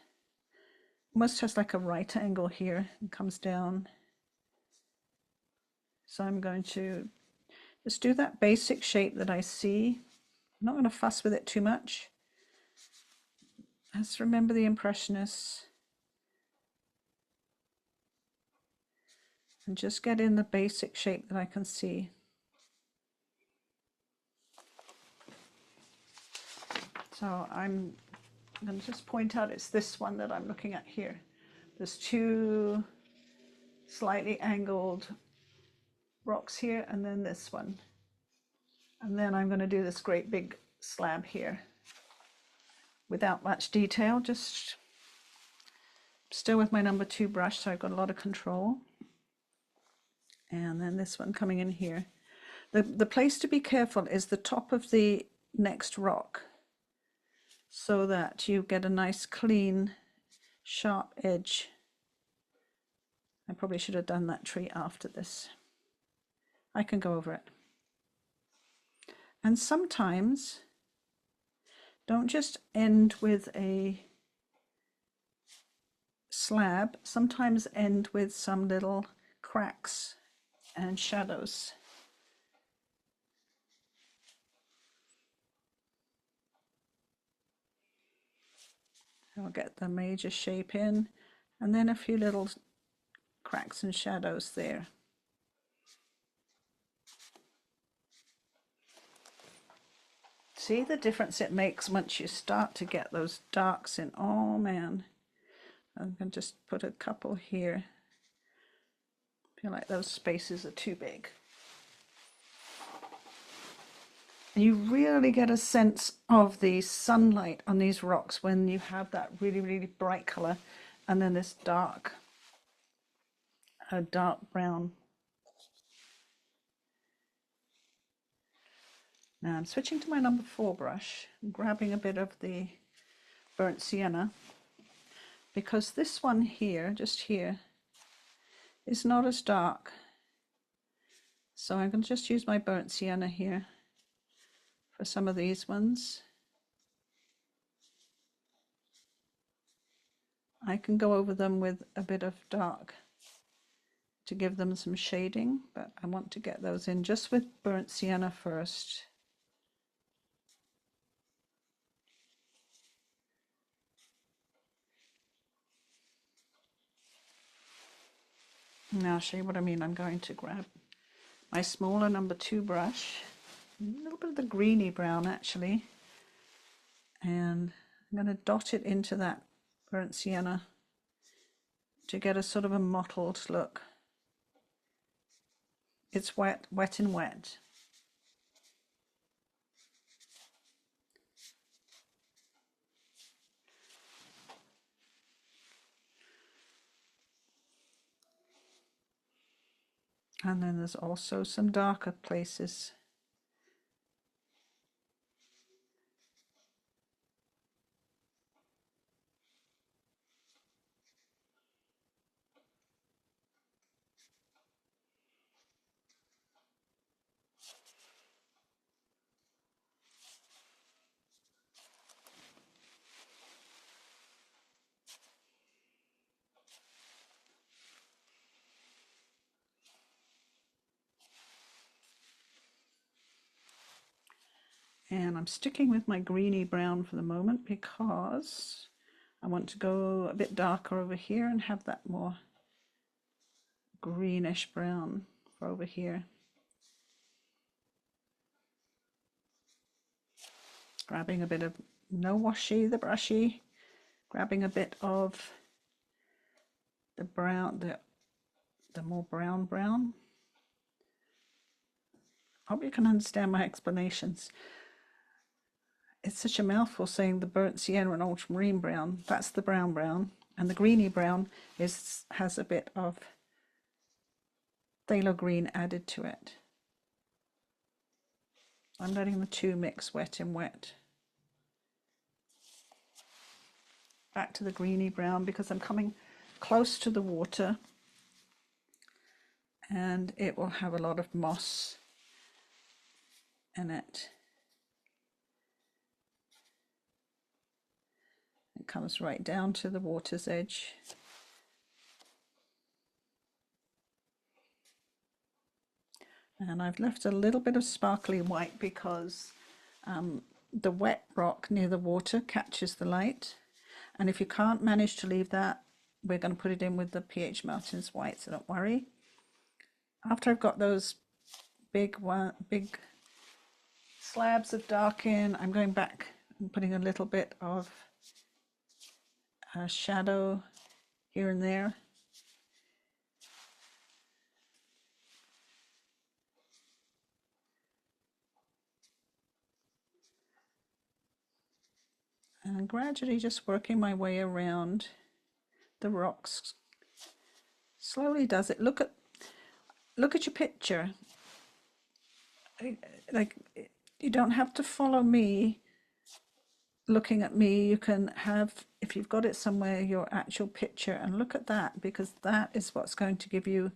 Almost has like a right angle here and comes down. So I'm going to just do that basic shape that I see. I'm not going to fuss with it too much. Let's remember the Impressionists. And just get in the basic shape that I can see. So I'm going to just point out it's this one that I'm looking at here. There's two slightly angled rocks here and then this one. And then I'm going to do this great big slab here without much detail, just still with my number 2 brush, so I've got a lot of control. And then this one coming in here. The place to be careful is the top of the next rock, so that you get a nice clean sharp edge. I probably should have done that tree after this. I can go over it. And sometimes don't just end with a slab, sometimes end with some little cracks and shadows. I'll get the major shape in, and then a few little cracks and shadows there. See the difference it makes once you start to get those darks in. Oh man, I'm going to just put a couple here. I feel like those spaces are too big. And you really get a sense of the sunlight on these rocks when you have that really, really bright color and then this dark brown. Now I'm switching to my number 4 brush, grabbing a bit of the burnt sienna, because this one here, just here, is not as dark. So I'm going to just use my burnt sienna here for some of these ones. I can go over them with a bit of dark to give them some shading, but I want to get those in just with burnt sienna first. Now I'll show you what I mean. I'm going to grab my smaller number 2 brush, a little bit of the greeny brown actually, and I'm going to dot it into that burnt sienna to get a sort of a mottled look. It's wet, wet and wet. And then there's also some darker places. And I'm sticking with my greeny brown for the moment because I want to go a bit darker over here and have that more greenish brown for over here. Grabbing a bit of no washy, the brushy, grabbing a bit of the brown, the more brown. Hope you can understand my explanations. It's such a mouthful saying the burnt sienna and ultramarine brown. That's the brown, and the greeny brown has a bit of phthalo green added to it. I'm letting the two mix wet and wet. Back to the greeny brown because I'm coming close to the water and it will have a lot of moss in it. It comes right down to the water's edge. And I've left a little bit of sparkly white because the wet rock near the water catches the light. And if you can't manage to leave that, we're going to put it in with the pH Mountains white, so don't worry. After I've got those big slabs of dark in, I'm going back and putting a little bit of shadow here and there. And gradually just working my way around the rocks. Slowly does it. Look at your picture. Like, you don't have to follow me looking at me. You can have, if you've got it somewhere, your actual picture, and look at that, because that is what's going to give you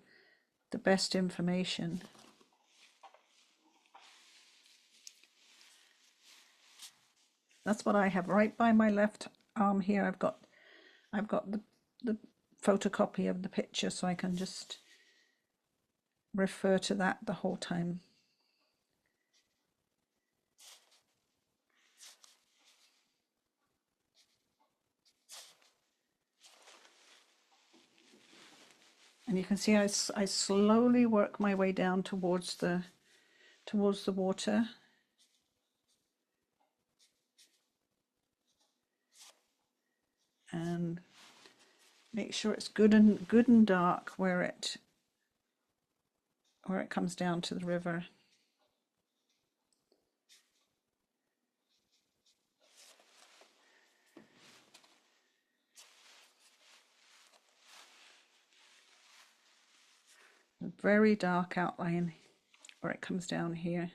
the best information. That's what I have right by my left arm here. I've got the photocopy of the picture, so I can just refer to that the whole time. And you can see I slowly work my way down towards the water. And make sure it's good and dark where it comes down to the river. A very dark outline where it comes down here.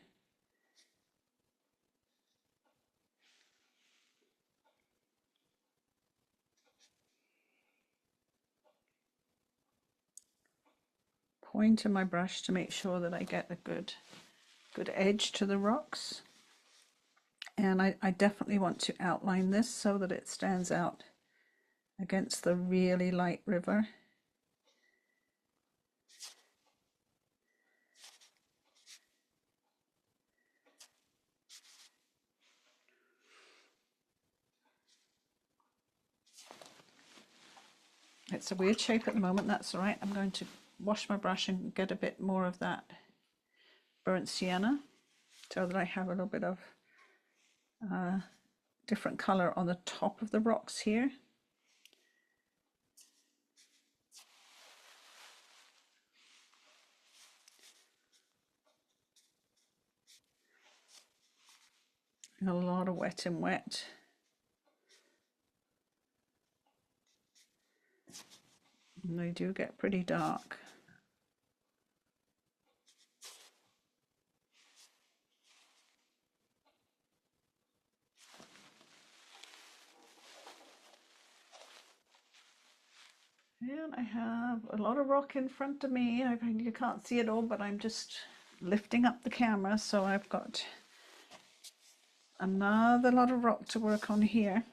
Point in my brush to make sure that I get a good edge to the rocks. And I definitely want to outline this so that it stands out against the really light river. It's a weird shape at the moment, that's all right. I'm going to wash my brush and get a bit more of that burnt sienna so that I have a little bit of different color on the top of the rocks here. And a lot of wet and wet. And they do get pretty dark. And I have a lot of rock in front of me. You can't see it all, but I'm just lifting up the camera, so I've got another lot of rock to work on here.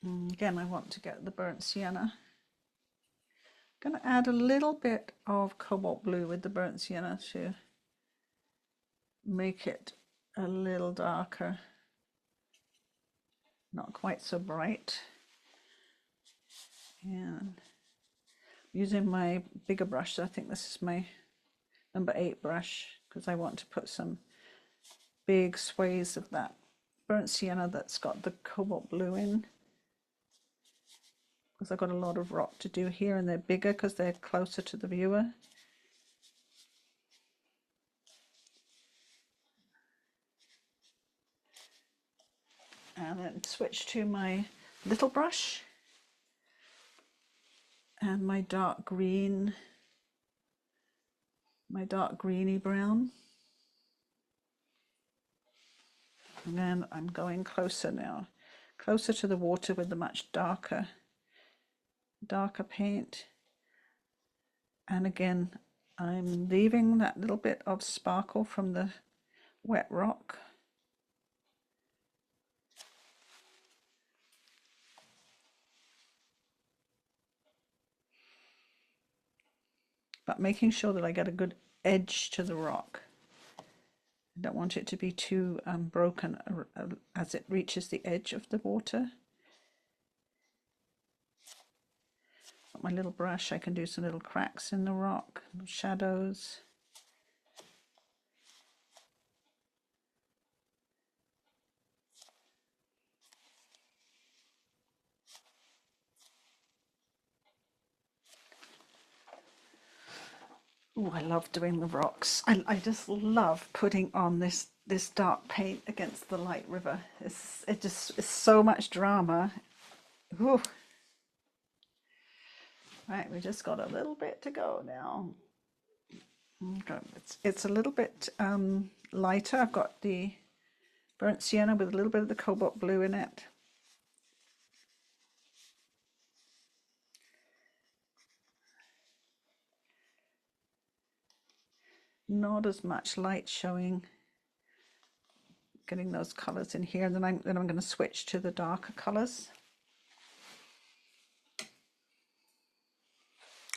And again, I want to get the burnt sienna. I'm going to add a little bit of cobalt blue with the burnt sienna to make it a little darker. Not quite so bright. And using my bigger brush, I think this is my number 8 brush, because I want to put some big swathes of that burnt sienna that's got the cobalt blue in, because I've got a lot of rock to do here, and they're bigger because they're closer to the viewer. And then switch to my little brush. And my dark green, my dark greeny brown. And then I'm going closer now, closer to the water with the much darker paint. And again, I'm leaving that little bit of sparkle from the wet rock. But making sure that I get a good edge to the rock. I don't want it to be too broken as it reaches the edge of the water. With my little brush, I can do some little cracks in the rock, shadows. Oh, I love doing the rocks. I just love putting on this dark paint against the light river. It's so much drama. Ooh. Right, we just got a little bit to go now. Okay, it's a little bit lighter. I've got the burnt sienna with a little bit of the cobalt blue in it. Not as much light showing. Getting those colors in here, and then I'm going to switch to the darker colors.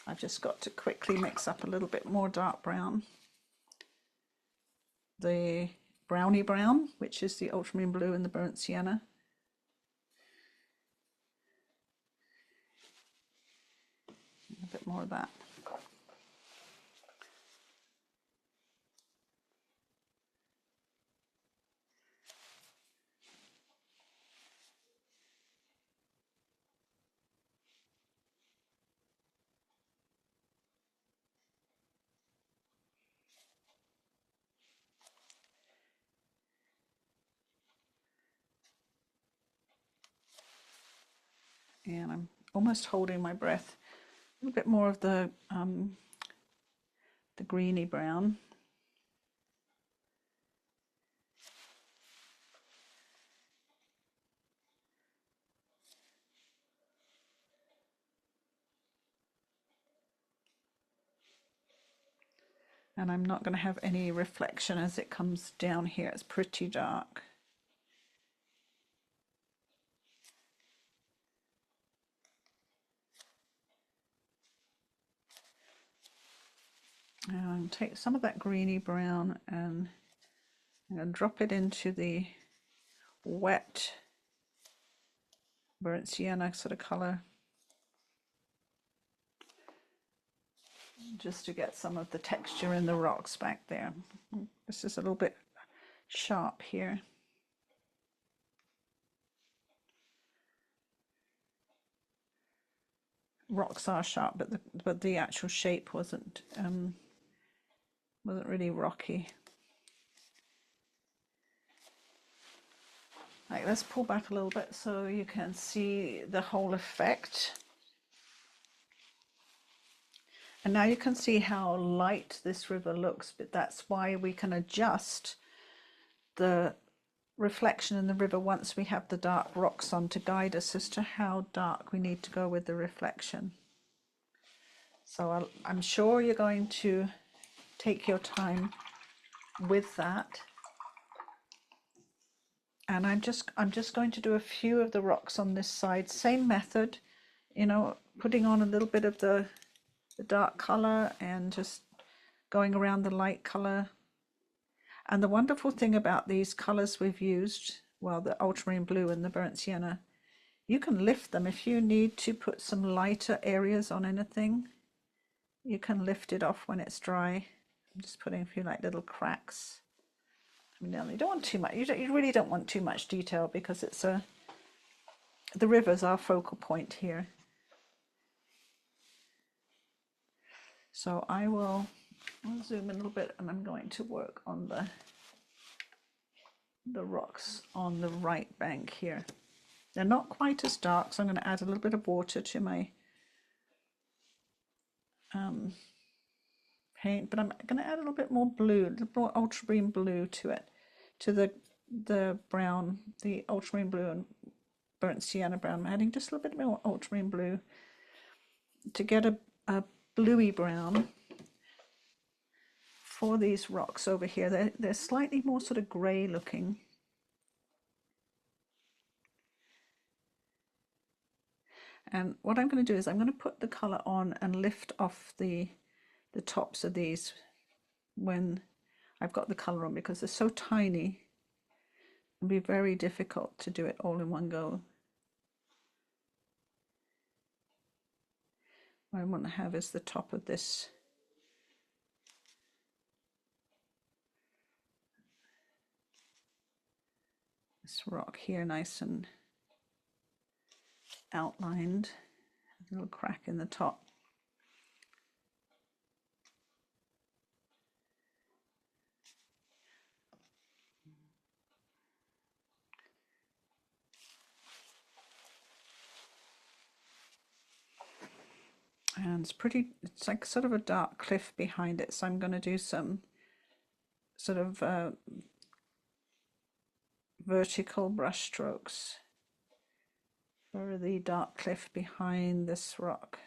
I've just got to quickly mix up a little bit more dark brown. The brownie brown, which is the ultramarine blue and the burnt sienna. A bit more of that. And I'm almost holding my breath. A little bit more of the greeny brown. And I'm not going to have any reflection as it comes down here. It's pretty dark. And take some of that greeny brown and I'm going to drop it into the wet burnt sienna sort of color, just to get some of the texture in the rocks back there. This is a little bit sharp here. Rocks are sharp, but the actual shape wasn't really rocky. Right, let's pull back a little bit so you can see the whole effect. And now you can see how light this river looks, but that's why we can adjust the reflection in the river once we have the dark rocks on to guide us as to how dark we need to go with the reflection. So I'm sure you're going to take your time with that. And I'm just going to do a few of the rocks on this side. Same method, you know, putting on a little bit of the dark color and just going around the light color. And the wonderful thing about these colors we've used, well, the ultramarine blue and the burnt sienna, you can lift them if you need to put some lighter areas on anything. You can lift it off when it's dry. I'm just putting a few like little cracks. No, you don't want too much. You really don't want too much detail because it's the river's our focal point here. So I'll zoom in a little bit, and I'm going to work on the rocks on the right bank here. They're not quite as dark, so I'm going to add a little bit of water to my paint, but I'm going to add a little bit more blue, a little more ultramarine blue to it, to the brown, the ultramarine blue and burnt sienna brown. I'm adding just a little bit more ultramarine blue to get a bluey brown for these rocks over here. They're slightly more sort of grey looking. And what I'm going to do is I'm going to put the colour on and lift off the tops of these when I've got the colour on, because they're so tiny. It'll be very difficult to do it all in one go. What I want to have is the top of this rock here nice and outlined, a little crack in the top. And it's like sort of a dark cliff behind it, so I'm going to do some sort of vertical brush strokes for the dark cliff behind this rock.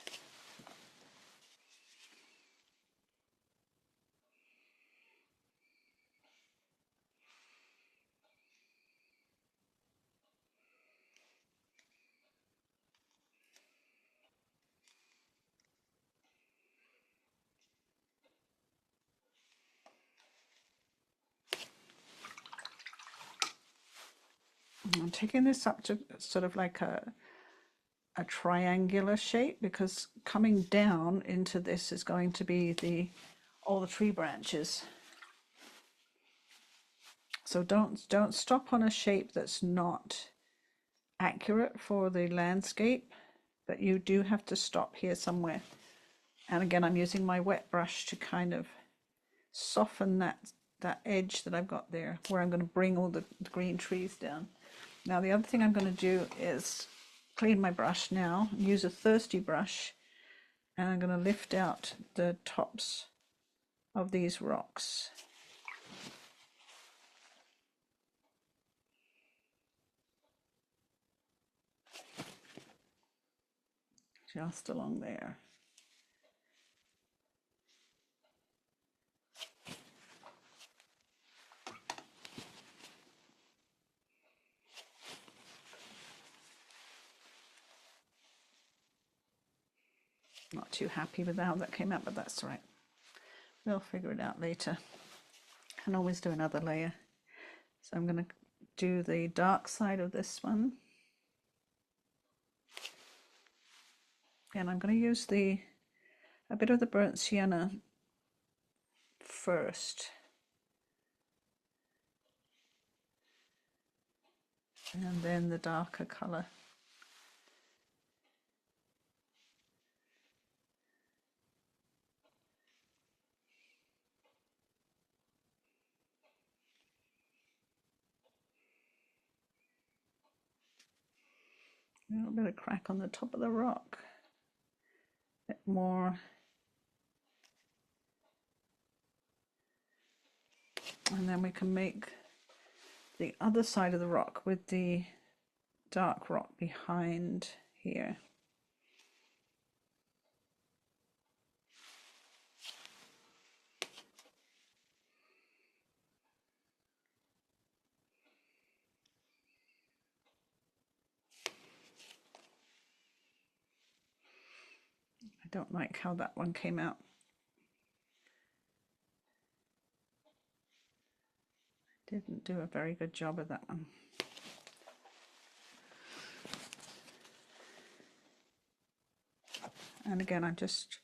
I'm taking this up to sort of like a triangular shape, because coming down into this is going to be all the tree branches. So don't stop on a shape that's not accurate for the landscape, but you do have to stop here somewhere. And again, I'm using my wet brush to kind of soften that edge that I've got there, where I'm going to bring all the green trees down. Now the other thing I'm going to do is clean my brush now, use a thirsty brush, and I'm going to lift out the tops of these rocks. Just along there. Not too happy with how that came out, but that's right. We'll figure it out later. I can always do another layer. So I'm going to do the dark side of this one. And I'm going to use a bit of the burnt sienna first. And then the darker colour. A little bit of crack on the top of the rock. A bit more. And then we can make the other side of the rock with the dark rock behind here. I don't like how that one came out. I didn't do a very good job of that one. And again, I'm just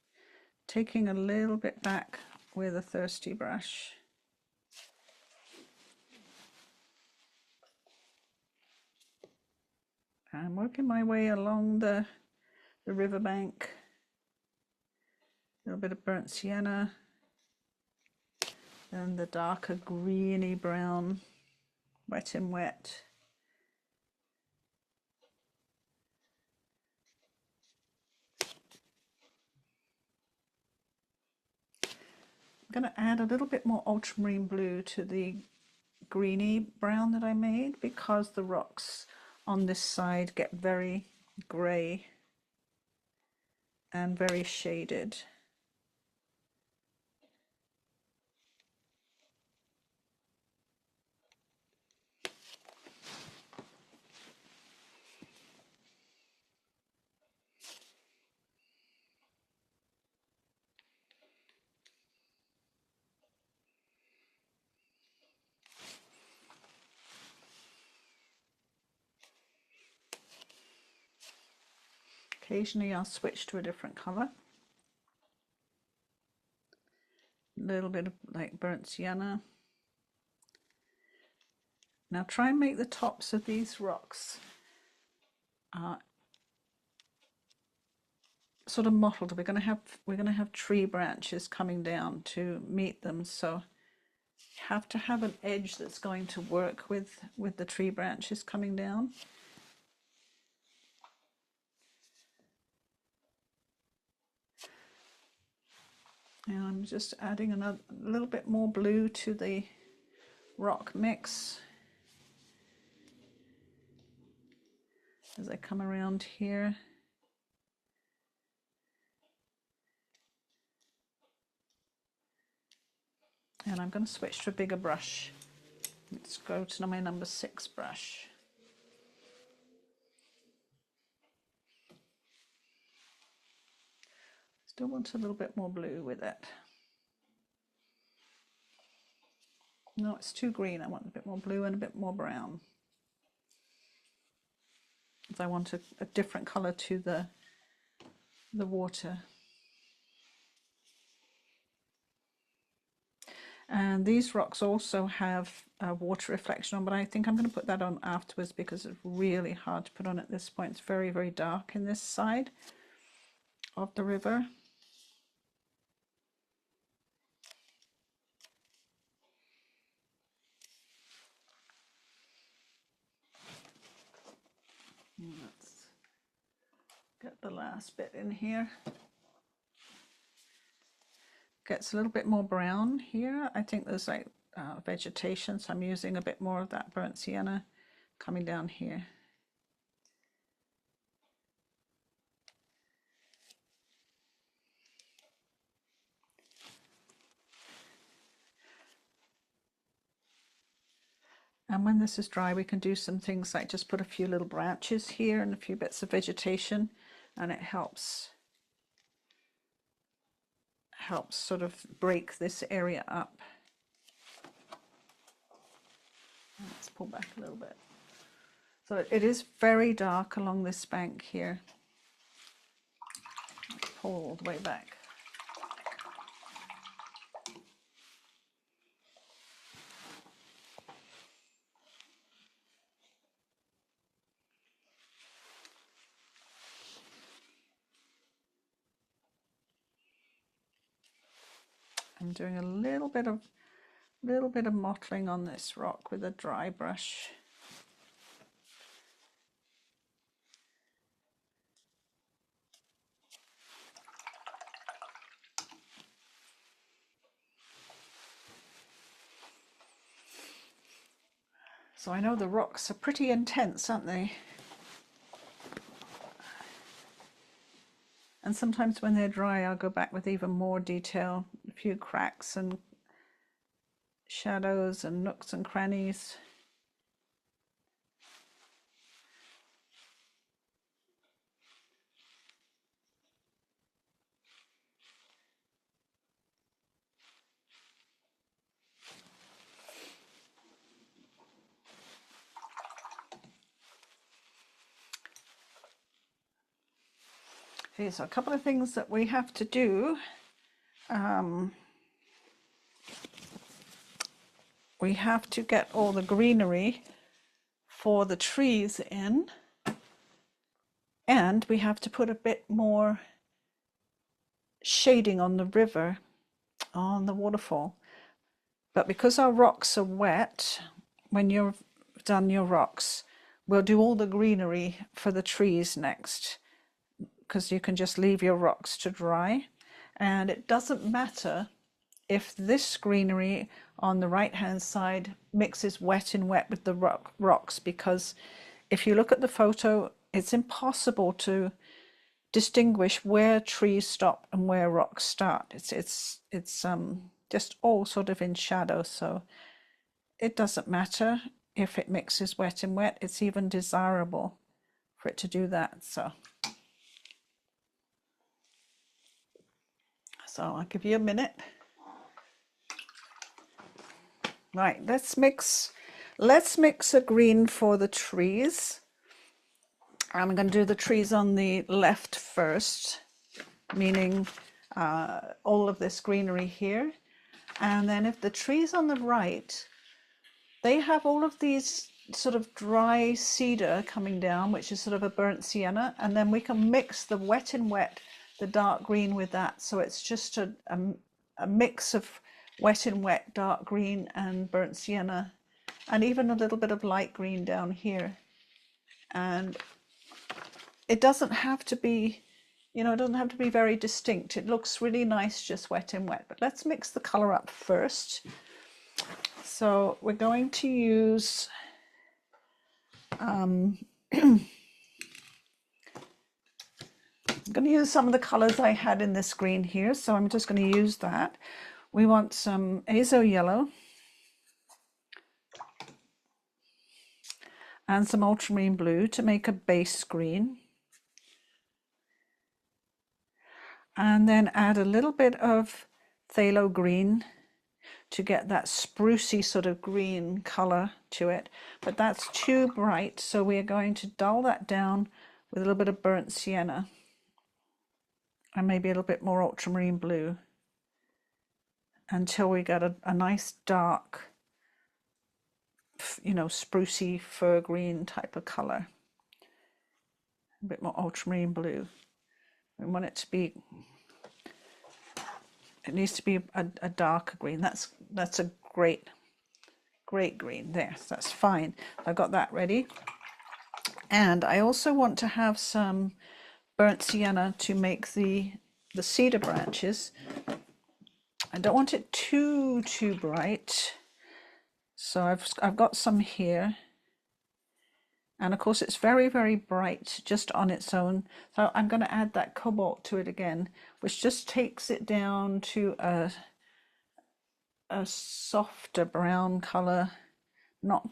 taking a little bit back with a thirsty brush. I'm working my way along the riverbank. A little bit of burnt sienna. And the darker greeny brown, wet and wet. I'm going to add a little bit more ultramarine blue to the greeny brown that I made, because the rocks on this side get very grey and very shaded. Occasionally I'll switch to a different colour. A little bit of like burnt sienna. Now try and make the tops of these rocks sort of mottled. We're going to have tree branches coming down to meet them, so you have to have an edge that's going to work with the tree branches coming down. And I'm just adding a little bit more blue to the rock mix as I come around here. And I'm going to switch to a bigger brush. Let's go to my number 6 brush. Still want a little bit more blue with it. No, it's too green. I want a bit more blue and a bit more brown. Because I want a different colour to the water. And these rocks also have water reflection on, but I think I'm going to put that on afterwards because it's really hard to put on at this point. It's very, very dark in this side of the river. Let's get the last bit in here. Gets a little bit more brown here. I think there's like vegetation, so I'm using a bit more of that burnt sienna coming down here. And when this is dry, we can do some things like just put a few little branches here and a few bits of vegetation, and it helps sort of break this area up. Let's pull back a little bit. So it is very dark along this bank here. Let's pull all the way back. I'm doing a little bit of mottling on this rock with a dry brush. So I know the rocks are pretty intense, aren't they? And sometimes when they're dry, I'll go back with even more detail, a few cracks and shadows and nooks and crannies. Okay, so a couple of things that we have to do. We have to get all the greenery for the trees in, and we have to put a bit more shading on the river, on the waterfall. But because our rocks are wet, when you've done your rocks, we'll do all the greenery for the trees next, because you can just leave your rocks to dry. And it doesn't matter if this greenery on the right hand side mixes wet in wet with the rocks, because if you look at the photo, it's impossible to distinguish where trees stop and where rocks start. It's just all sort of in shadow, so it doesn't matter if it mixes wet and wet. It's even desirable for it to do that. So I'll give you a minute. Right, let's mix a green for the trees. I'm going to do the trees on the left first, meaning all of this greenery here. And then if the trees on the right, they have all of these sort of dry cedar coming down, which is sort of a burnt sienna, and then we can mix the wet in wet, the dark green with that. So it's just a mix of wet in wet, dark green and burnt sienna, and even a little bit of light green down here. And it doesn't have to be, you know, it doesn't have to be very distinct. It looks really nice just wet in wet. But let's mix the color up first. So we're going to use I'm going to use some of the colors I had in this green here, so I'm just going to use that. We want some Azo Yellow and some Ultramarine Blue to make a base green. And then add a little bit of Phthalo Green to get that sprucey sort of green color to it. But that's too bright, so we are going to dull that down with a little bit of burnt sienna and maybe a little bit more Ultramarine Blue until we get a nice dark, you know, sprucey fir green type of color. A bit more Ultramarine Blue. We want it to be, it needs to be a darker green. That's a great green there. So that's fine. I've got that ready. And I also want to have some burnt sienna to make the cedar branches. I don't want it too bright. So I've got some here. And of course it's very, very bright just on its own. So I'm going to add that cobalt to it again, which just takes it down to a softer brown color, not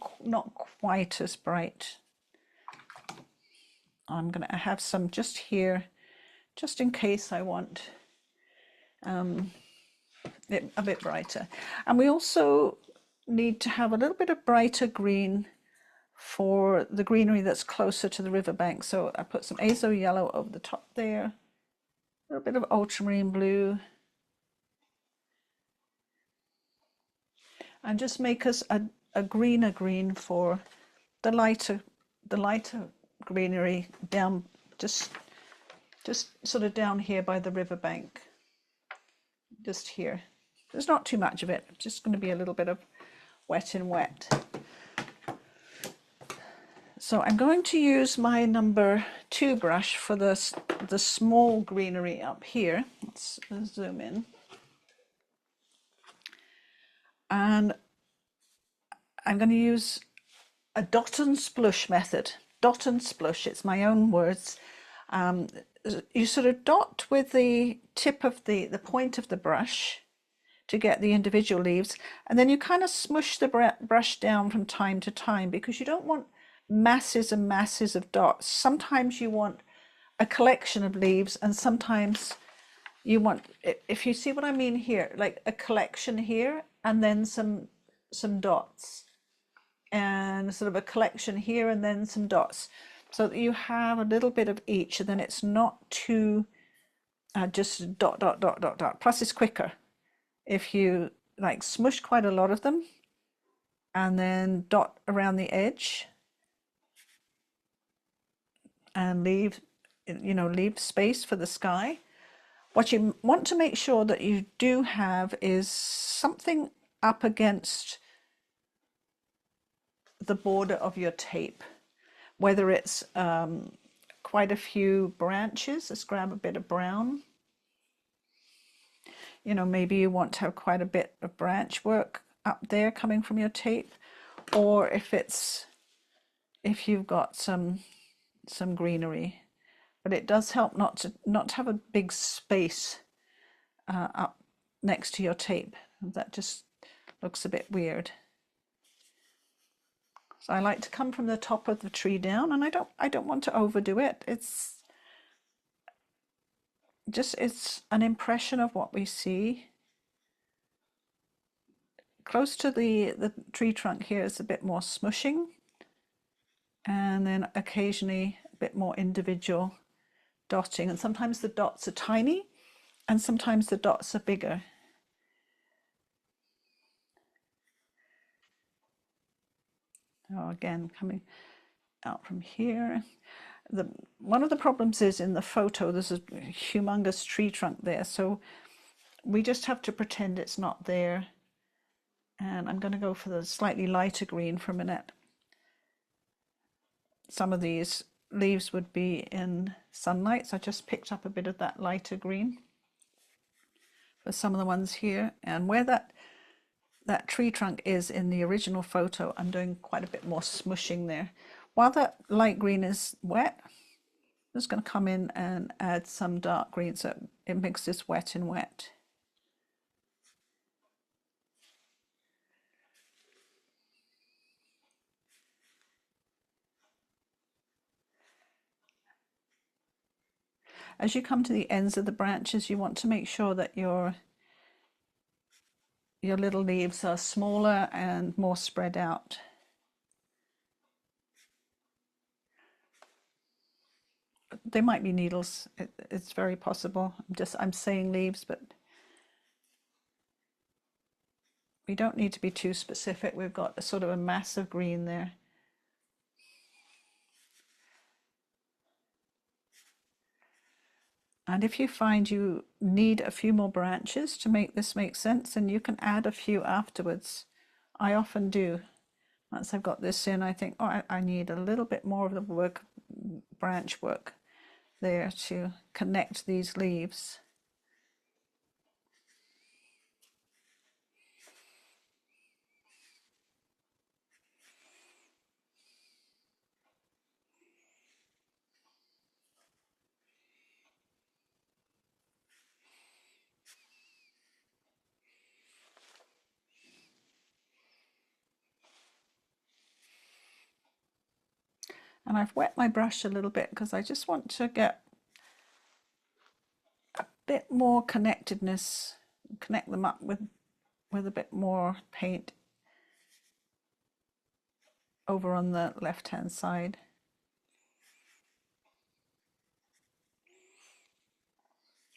quite as bright. I'm going to have some just here, just in case I want it a bit brighter. And we also need to have a little bit of brighter green for the greenery that's closer to the riverbank. So I put some Azo Yellow over the top there, a little bit of Ultramarine Blue, and just make us a greener green for the lighter greenery down, just sort of down here by the riverbank, just here. There's not too much of it, just going to be a little bit of wet in wet. So I'm going to use my number 2 brush for the small greenery up here. Let's zoom in. And I'm going to use a dot and splush method. Dot and splush, it's my own words. You sort of dot with the tip of the point of the brush to get the individual leaves, and then you kind of smush the brush down from time to time, because you don't want masses and masses of dots. Sometimes you want a collection of leaves, and sometimes you want, if you see what I mean here, like a collection here and then some dots, and sort of a collection here and then some dots, so that you have a little bit of each, and then it's not too just dot dot dot dot dot. Plus it's quicker if you like smush quite a lot of them and then dot around the edge and leave space for the sky. What you want to make sure that you do have is something up against the border of your tape, whether it's quite a few branches. Let's grab a bit of brown. you know, maybe you want to have quite a bit of branch work up there coming from your tape, or if you've got some greenery. But it does help not to have a big space up next to your tape. That just looks a bit weird. So I like to come from the top of the tree down, and I don't want to overdo it. It's an impression of what we see. Close to the tree trunk here is a bit more smushing, and then occasionally a bit more individual dotting, and sometimes the dots are tiny and sometimes the dots are bigger. Oh, again, coming out from here. One of the problems is in the photo there's a humongous tree trunk there, so we just have to pretend it's not there. And I'm going to go for the slightly lighter green for a minute. Some of these leaves would be in sunlight, so I just picked up a bit of that lighter green for some of the ones here. And where that tree trunk is in the original photo, I'm doing quite a bit more smushing there. While that light green is wet, I'm just going to come in and add some dark green so it mixes wet and wet. As you come to the ends of the branches, you want to make sure that your little leaves are smaller and more spread out. They might be needles, it's very possible. I'm saying leaves, but we don't need to be too specific. We've got a sort of a mass of green there. And if you find you need a few more branches to make this make sense, then you can add a few afterwards. I often do. Once I've got this in, I think, oh, I need a little bit more of the branch work there to connect these leaves. And I've wet my brush a little bit because I just want to get a bit more connectedness, connect them up with a bit more paint over on the left hand side.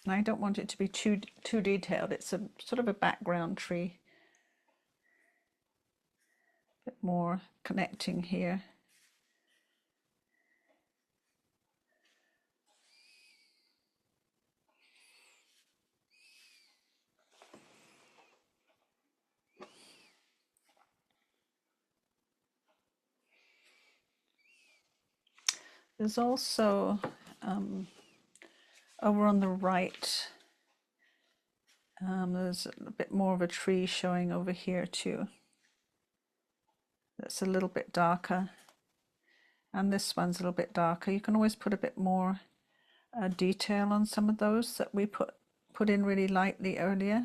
And I don't want it to be too detailed. It's a sort of a background tree. A bit more connecting here. There's also over on the right, there's a bit more of a tree showing over here too. That's a little bit darker. And this one's a little bit darker. You can always put a bit more detail on some of those that we put in really lightly earlier.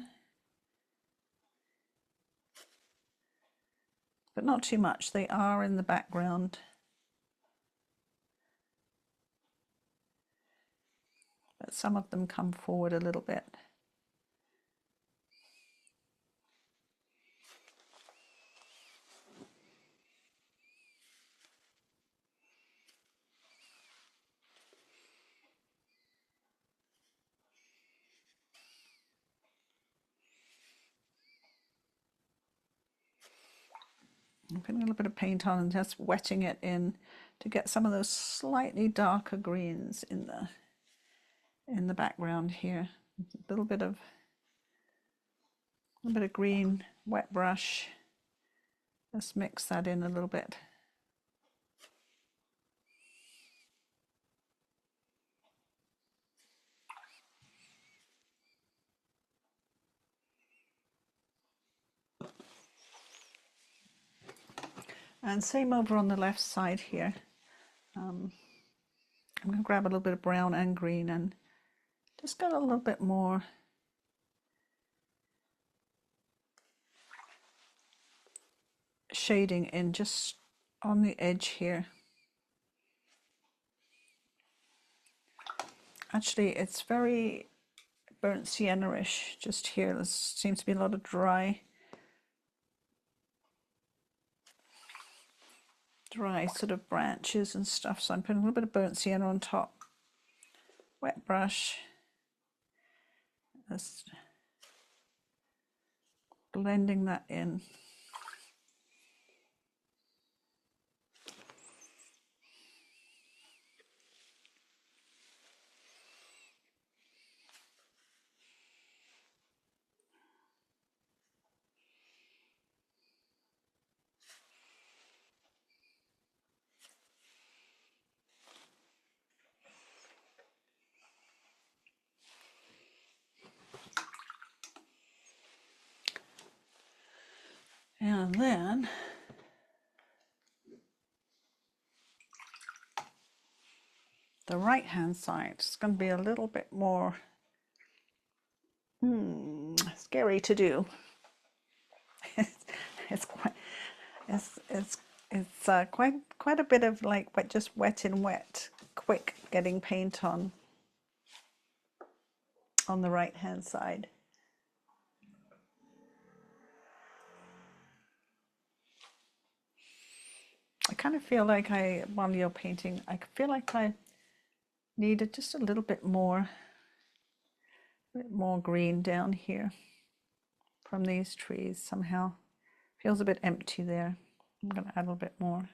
But not too much. They are in the background. But some of them come forward a little bit. I'm putting a little bit of paint on and just wetting it in to get some of those slightly darker greens in the background here. A little bit of green, wet brush. Just mix that in a little bit. And same over on the left side here. I'm going to grab a little bit of brown and green and just get a little bit more shading in just on the edge here. Actually, it's very burnt sienna-ish just here. There seems to be a lot of dry sort of branches and stuff. So I'm putting a little bit of burnt sienna on top. Wet brush. Just blending that in. And then the right hand side is going to be a little bit more scary to do. It's quite a bit of like just wet and wet, quick getting paint on the right hand side. I kind of feel like while you're painting, I feel like I needed just a little bit more green down here from these trees. Somehow feels a bit empty there. I'm going to add a little bit more.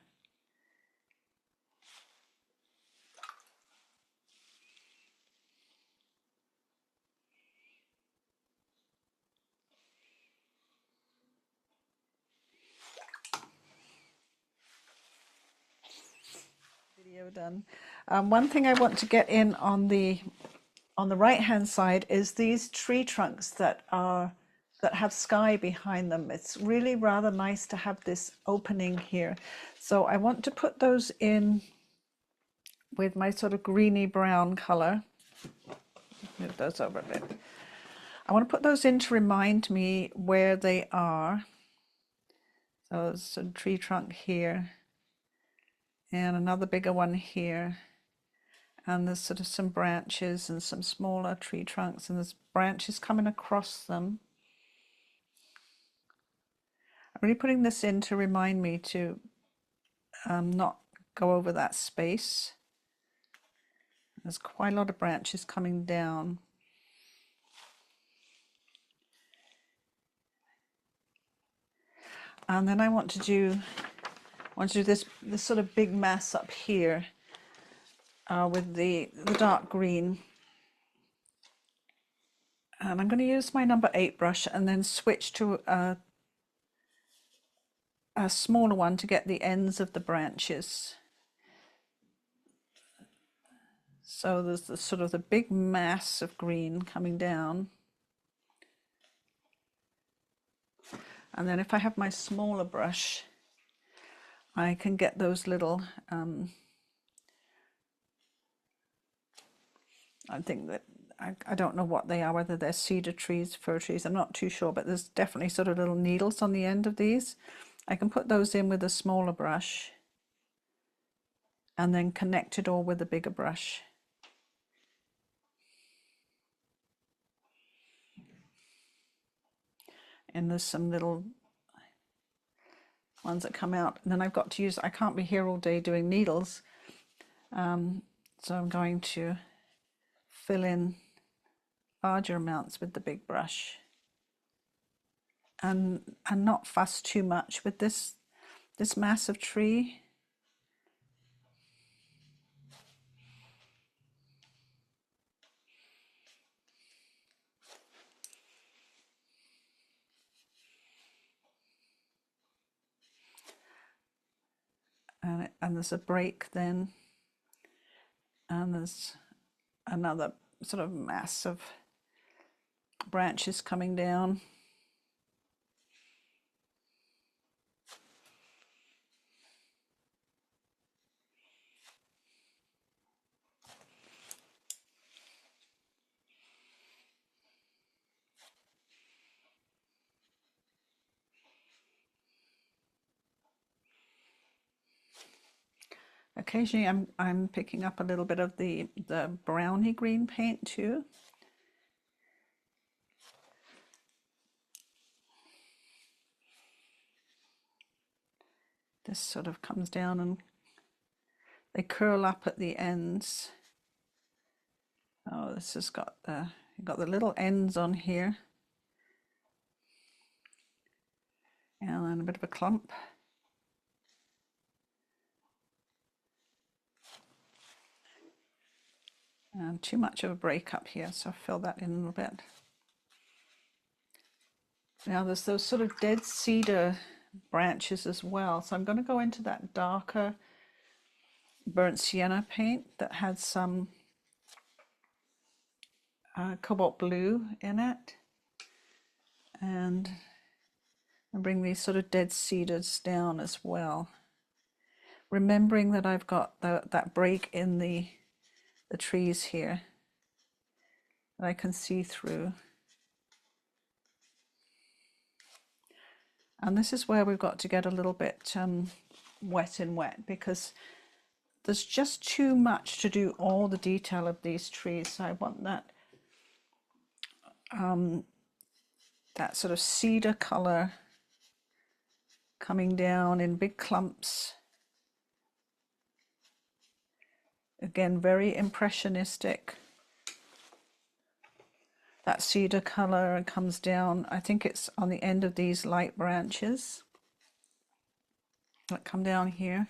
Video done. One thing I want to get in on the right hand side is these tree trunks that have sky behind them. It's really rather nice to have this opening here. So I want to put those in with my sort of greeny brown color. Move those over a bit. I want to put those in to remind me where they are. So there's a tree trunk here and another bigger one here. And there's sort of some branches and some smaller tree trunks, and there's branches coming across them. I'm really putting this in to remind me to not go over that space. There's quite a lot of branches coming down. And then I want to do this sort of big mass up here with the dark green. And I'm going to use my number 8 brush and then switch to a smaller one to get the ends of the branches. So there's the sort of the big mass of green coming down. And then if I have my smaller brush, I can get those little, I think that, I don't know what they are, whether they're cedar trees, fir trees, I'm not too sure, but there's definitely sort of little needles on the end of these. I can put those in with a smaller brush and then connect it all with a bigger brush. And there's some little ones that come out, and then I've got to use, I can't be here all day doing needles, so I'm going to fill in larger amounts with the big brush and not fuss too much with this massive tree. And there's a break then, and there's another sort of mass of branches coming down. Occasionally I'm picking up a little bit of the browny green paint too. This sort of comes down and they curl up at the ends. Oh, this has got the little ends on here. And then a bit of a clump. And too much of a break up here, so I'll fill that in a little bit. Now there's those sort of dead cedar branches as well. So I'm going to go into that darker burnt sienna paint that had some cobalt blue in it. And bring these sort of dead cedars down as well. Remembering that I've got that break in the trees here that I can see through. And this is where we've got to get a little bit wet in wet, because there's just too much to do all the detail of these trees. So I want that that sort of cedar color coming down in big clumps. Again, very impressionistic. That cedar color comes down, I think it's on the end of these light branches that come down here.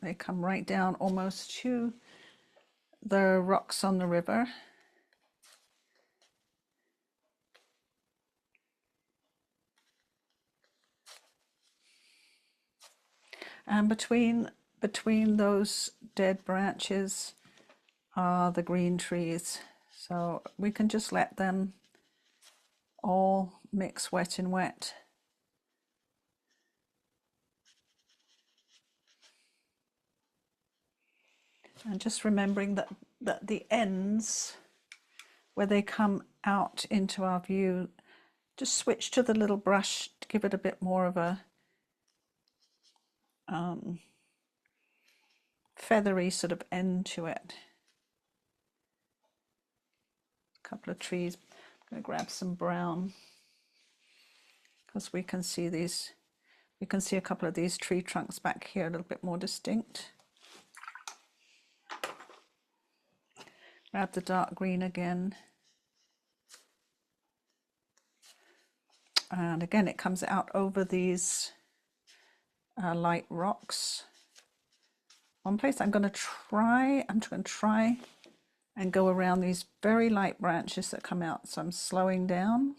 They come right down almost to the rocks on the river. And between those dead branches are the green trees. So we can just let them all mix wet in wet. And just remembering that the ends, where they come out into our view, just switch to the little brush to give it a bit more of a feathery sort of end to it. A couple of trees. I'm going to grab some brown because we can see these. We can see a couple of these tree trunks back here a little bit more distinct. Grab the dark green again. And again, it comes out over these light rocks. One place I'm going to try and go around these very light branches that come out. So I'm slowing down.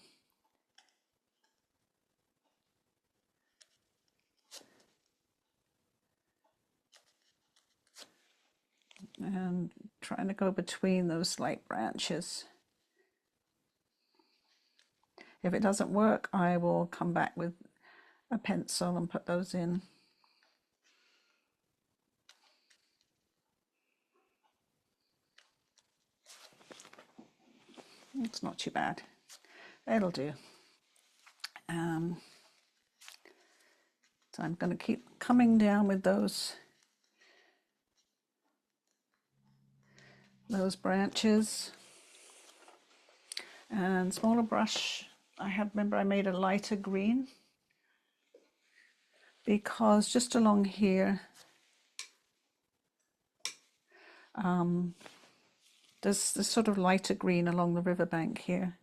And trying to go between those light branches. If it doesn't work, I will come back with a pencil and put those in. It's not too bad. It'll do. So I'm going to keep coming down with those branches. And smaller brush, remember I made a lighter green, because just along here there's this sort of lighter green along the riverbank here.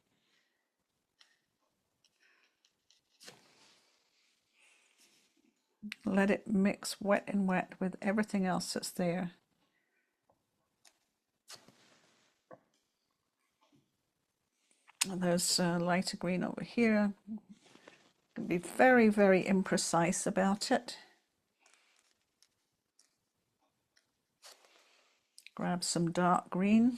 Let it mix wet and wet with everything else that's there. And there's lighter green over here. Be very, very imprecise about it. Grab some dark green.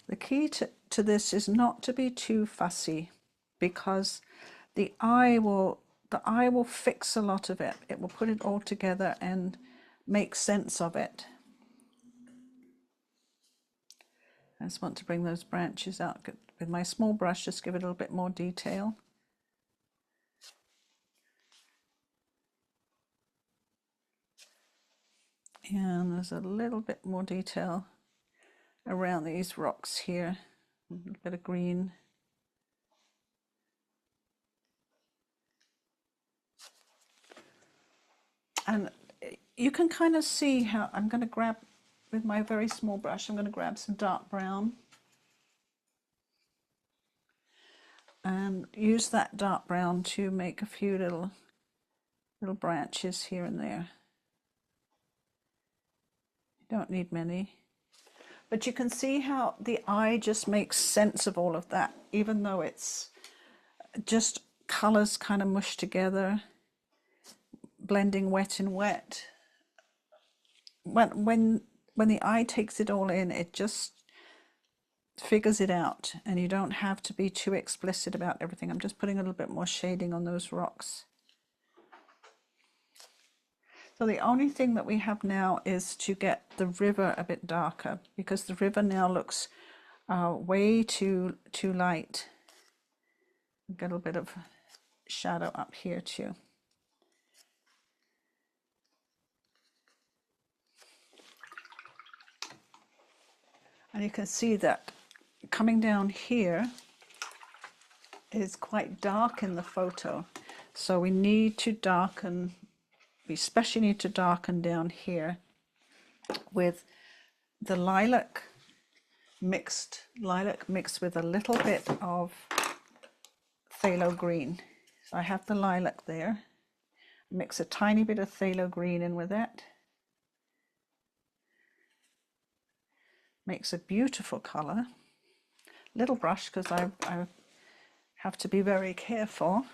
The key to this is not to be too fussy, because the eye will fix a lot of it. It will put it all together and make sense of it. I just want to bring those branches out with my small brush, just give it a little bit more detail. And there's a little bit more detail around these rocks here, a little bit of green. And you can kind of see how I'm going to grab, with my very small brush, I'm going to grab some dark brown and use that dark brown to make a few little branches here and there. You don't need many, but you can see how the eye just makes sense of all of that, even though it's just colors kind of mushed together, blending wet and wet. When the eye takes it all in, it just figures it out, and you don't have to be too explicit about everything. I'm just putting a little bit more shading on those rocks. So the only thing that we have now is to get the river a bit darker, because the river now looks way too light. Get a little bit of shadow up here too. And you can see that coming down here is quite dark in the photo. So we need to darken, we especially need to darken down here with the lilac mixed with a little bit of phthalo green. So I have the lilac there. Mix a tiny bit of phthalo green in with it. Makes a beautiful color. Little brush, because I have to be very careful.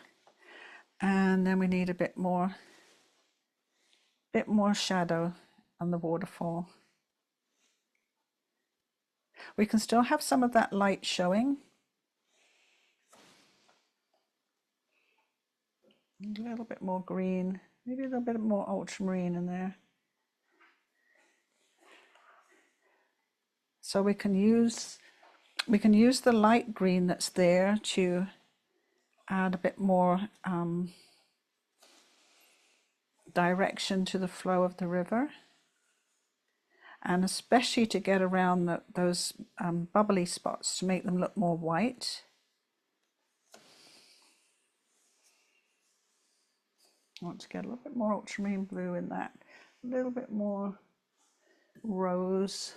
And then we need a bit more shadow on the waterfall. We can still have some of that light showing. A little bit more green, maybe a little bit more ultramarine in there. So we can use the light green that's there to add a bit more direction to the flow of the river, and especially to get around those bubbly spots to make them look more white. I want to get a little bit more ultramarine blue in that, a little bit more rose,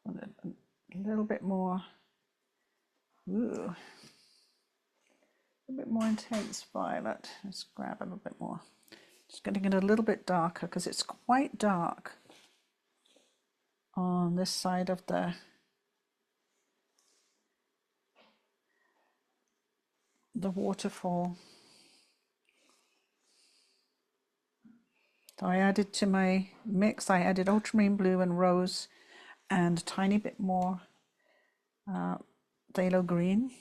a little bit more, a bit more intense violet. Let's grab a little bit more. Just getting it a little bit darker because it's quite dark on this side of the waterfall. So I added to my mix, I added ultramarine blue and rose and a tiny bit more phthalo green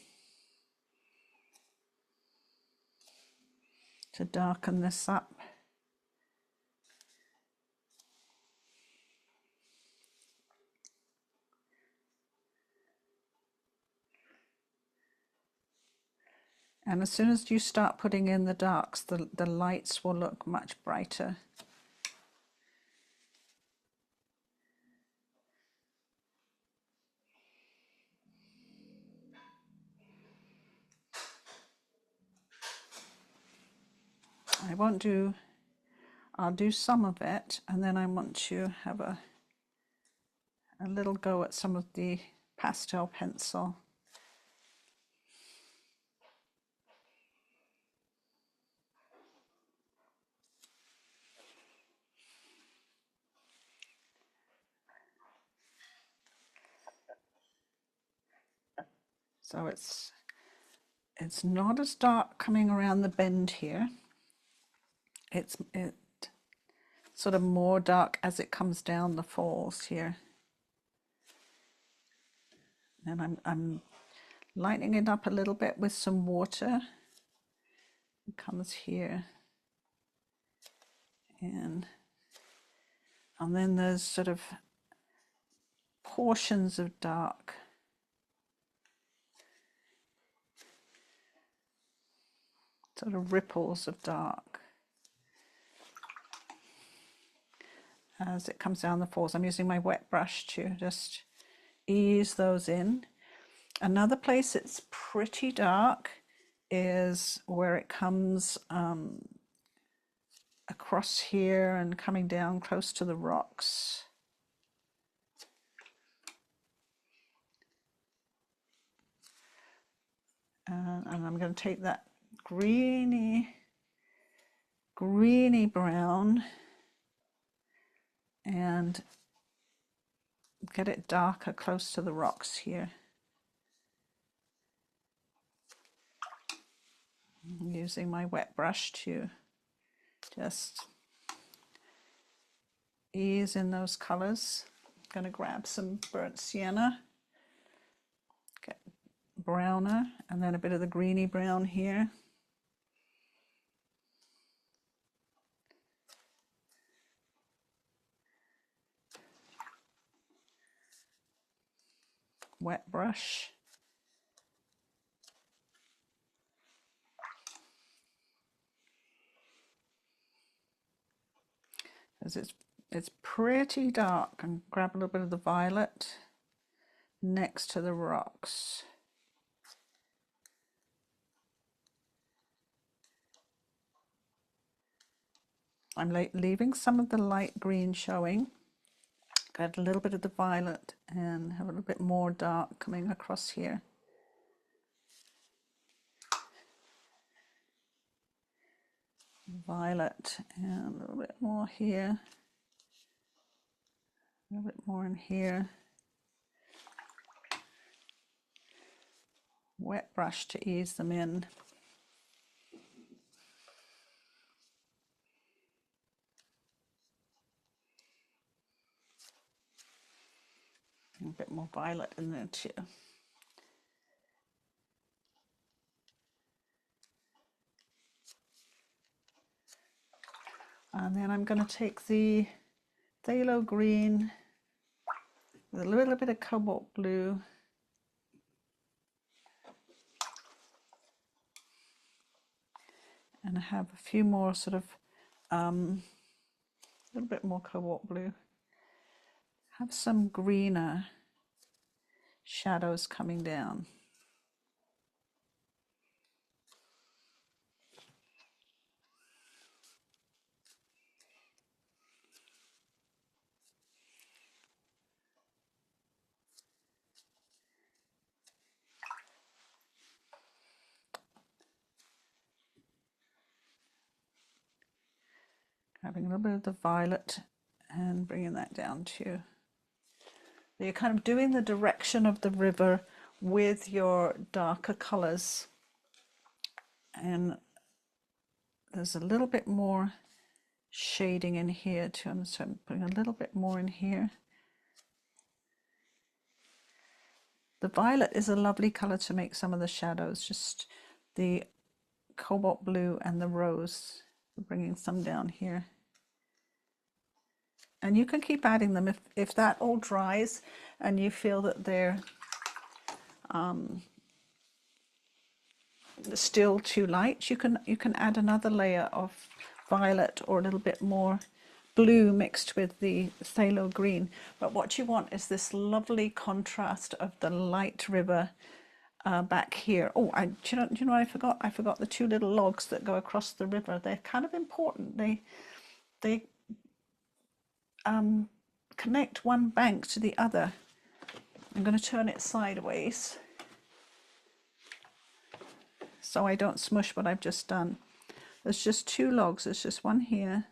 to darken this up. And as soon as you start putting in the darks, the lights will look much brighter. I'll do some of it, and then I want to have a little go at some of the pastel pencil. So it's not as dark coming around the bend here. It's sort of more dark as it comes down the falls here. And I'm lightening it up a little bit with some water. It comes here. And then there's sort of portions of dark. Sort of ripples of dark as it comes down the falls. I'm using my wet brush to just ease those in. Another place it's pretty dark is where it comes across here and coming down close to the rocks. And I'm going to take that greeny brown and get it darker close to the rocks here. I'm using my wet brush to just ease in those colors. I'm going to grab some burnt sienna, get browner, and then a bit of the greeny brown here. Wet brush. Because it's pretty dark, and grab a little bit of the violet next to the rocks. I'm leaving some of the light green showing. Got a little bit of the violet and have a little bit more dark coming across here. Violet and a little bit more here. A little bit more in here. Wet brush to ease them in. A bit more violet in there too. And then I'm going to take the Phthalo Green with a little bit of Cobalt Blue. And I have a few more sort of, a little bit more Cobalt Blue. Have some greener shadows coming down. Grabbing a little bit of the violet and bringing that down too. So you're kind of doing the direction of the river with your darker colors. And there's a little bit more shading in here too, so I'm putting a little bit more in here. The violet is a lovely color to make some of the shadows, just the cobalt blue and the rose. Bringing some down here. And you can keep adding them if that all dries and you feel that they're still too light, you can add another layer of violet or a little bit more blue mixed with the phthalo green. But what you want is this lovely contrast of the light river back here. Oh, do you know what I forgot? I forgot the two little logs that go across the river. They're kind of important. They connect one bank to the other. I'm going to turn it sideways so I don't smush what I've just done. There's just two logs. There's just one here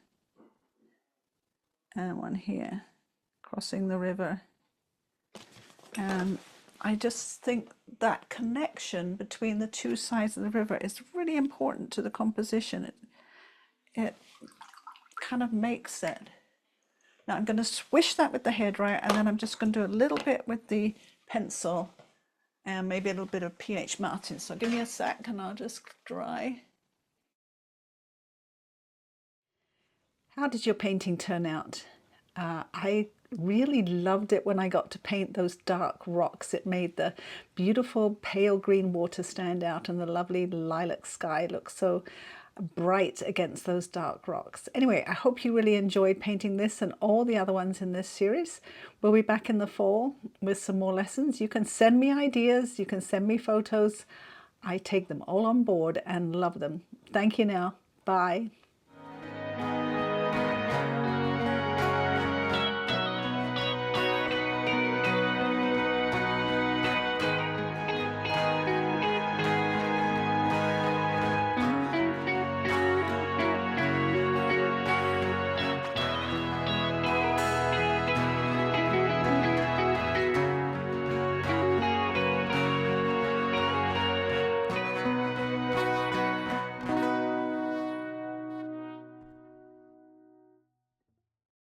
and one here crossing the river. And I just think that connection between the two sides of the river is really important to the composition. It kind of makes it. Now I'm going to swish that with the hairdryer, and then I'm just going to do a little bit with the pencil and maybe a little bit of PH Martin. So give me a sec and I'll just dry. How did your painting turn out? I really loved it when I got to paint those dark rocks. It made the beautiful pale green water stand out and the lovely lilac sky look so bright against those dark rocks. Anyway, I hope you really enjoyed painting this and all the other ones in this series. We'll be back in the fall with some more lessons. You can send me ideas, you can send me photos. I take them all on board and love them. Thank you now. Bye.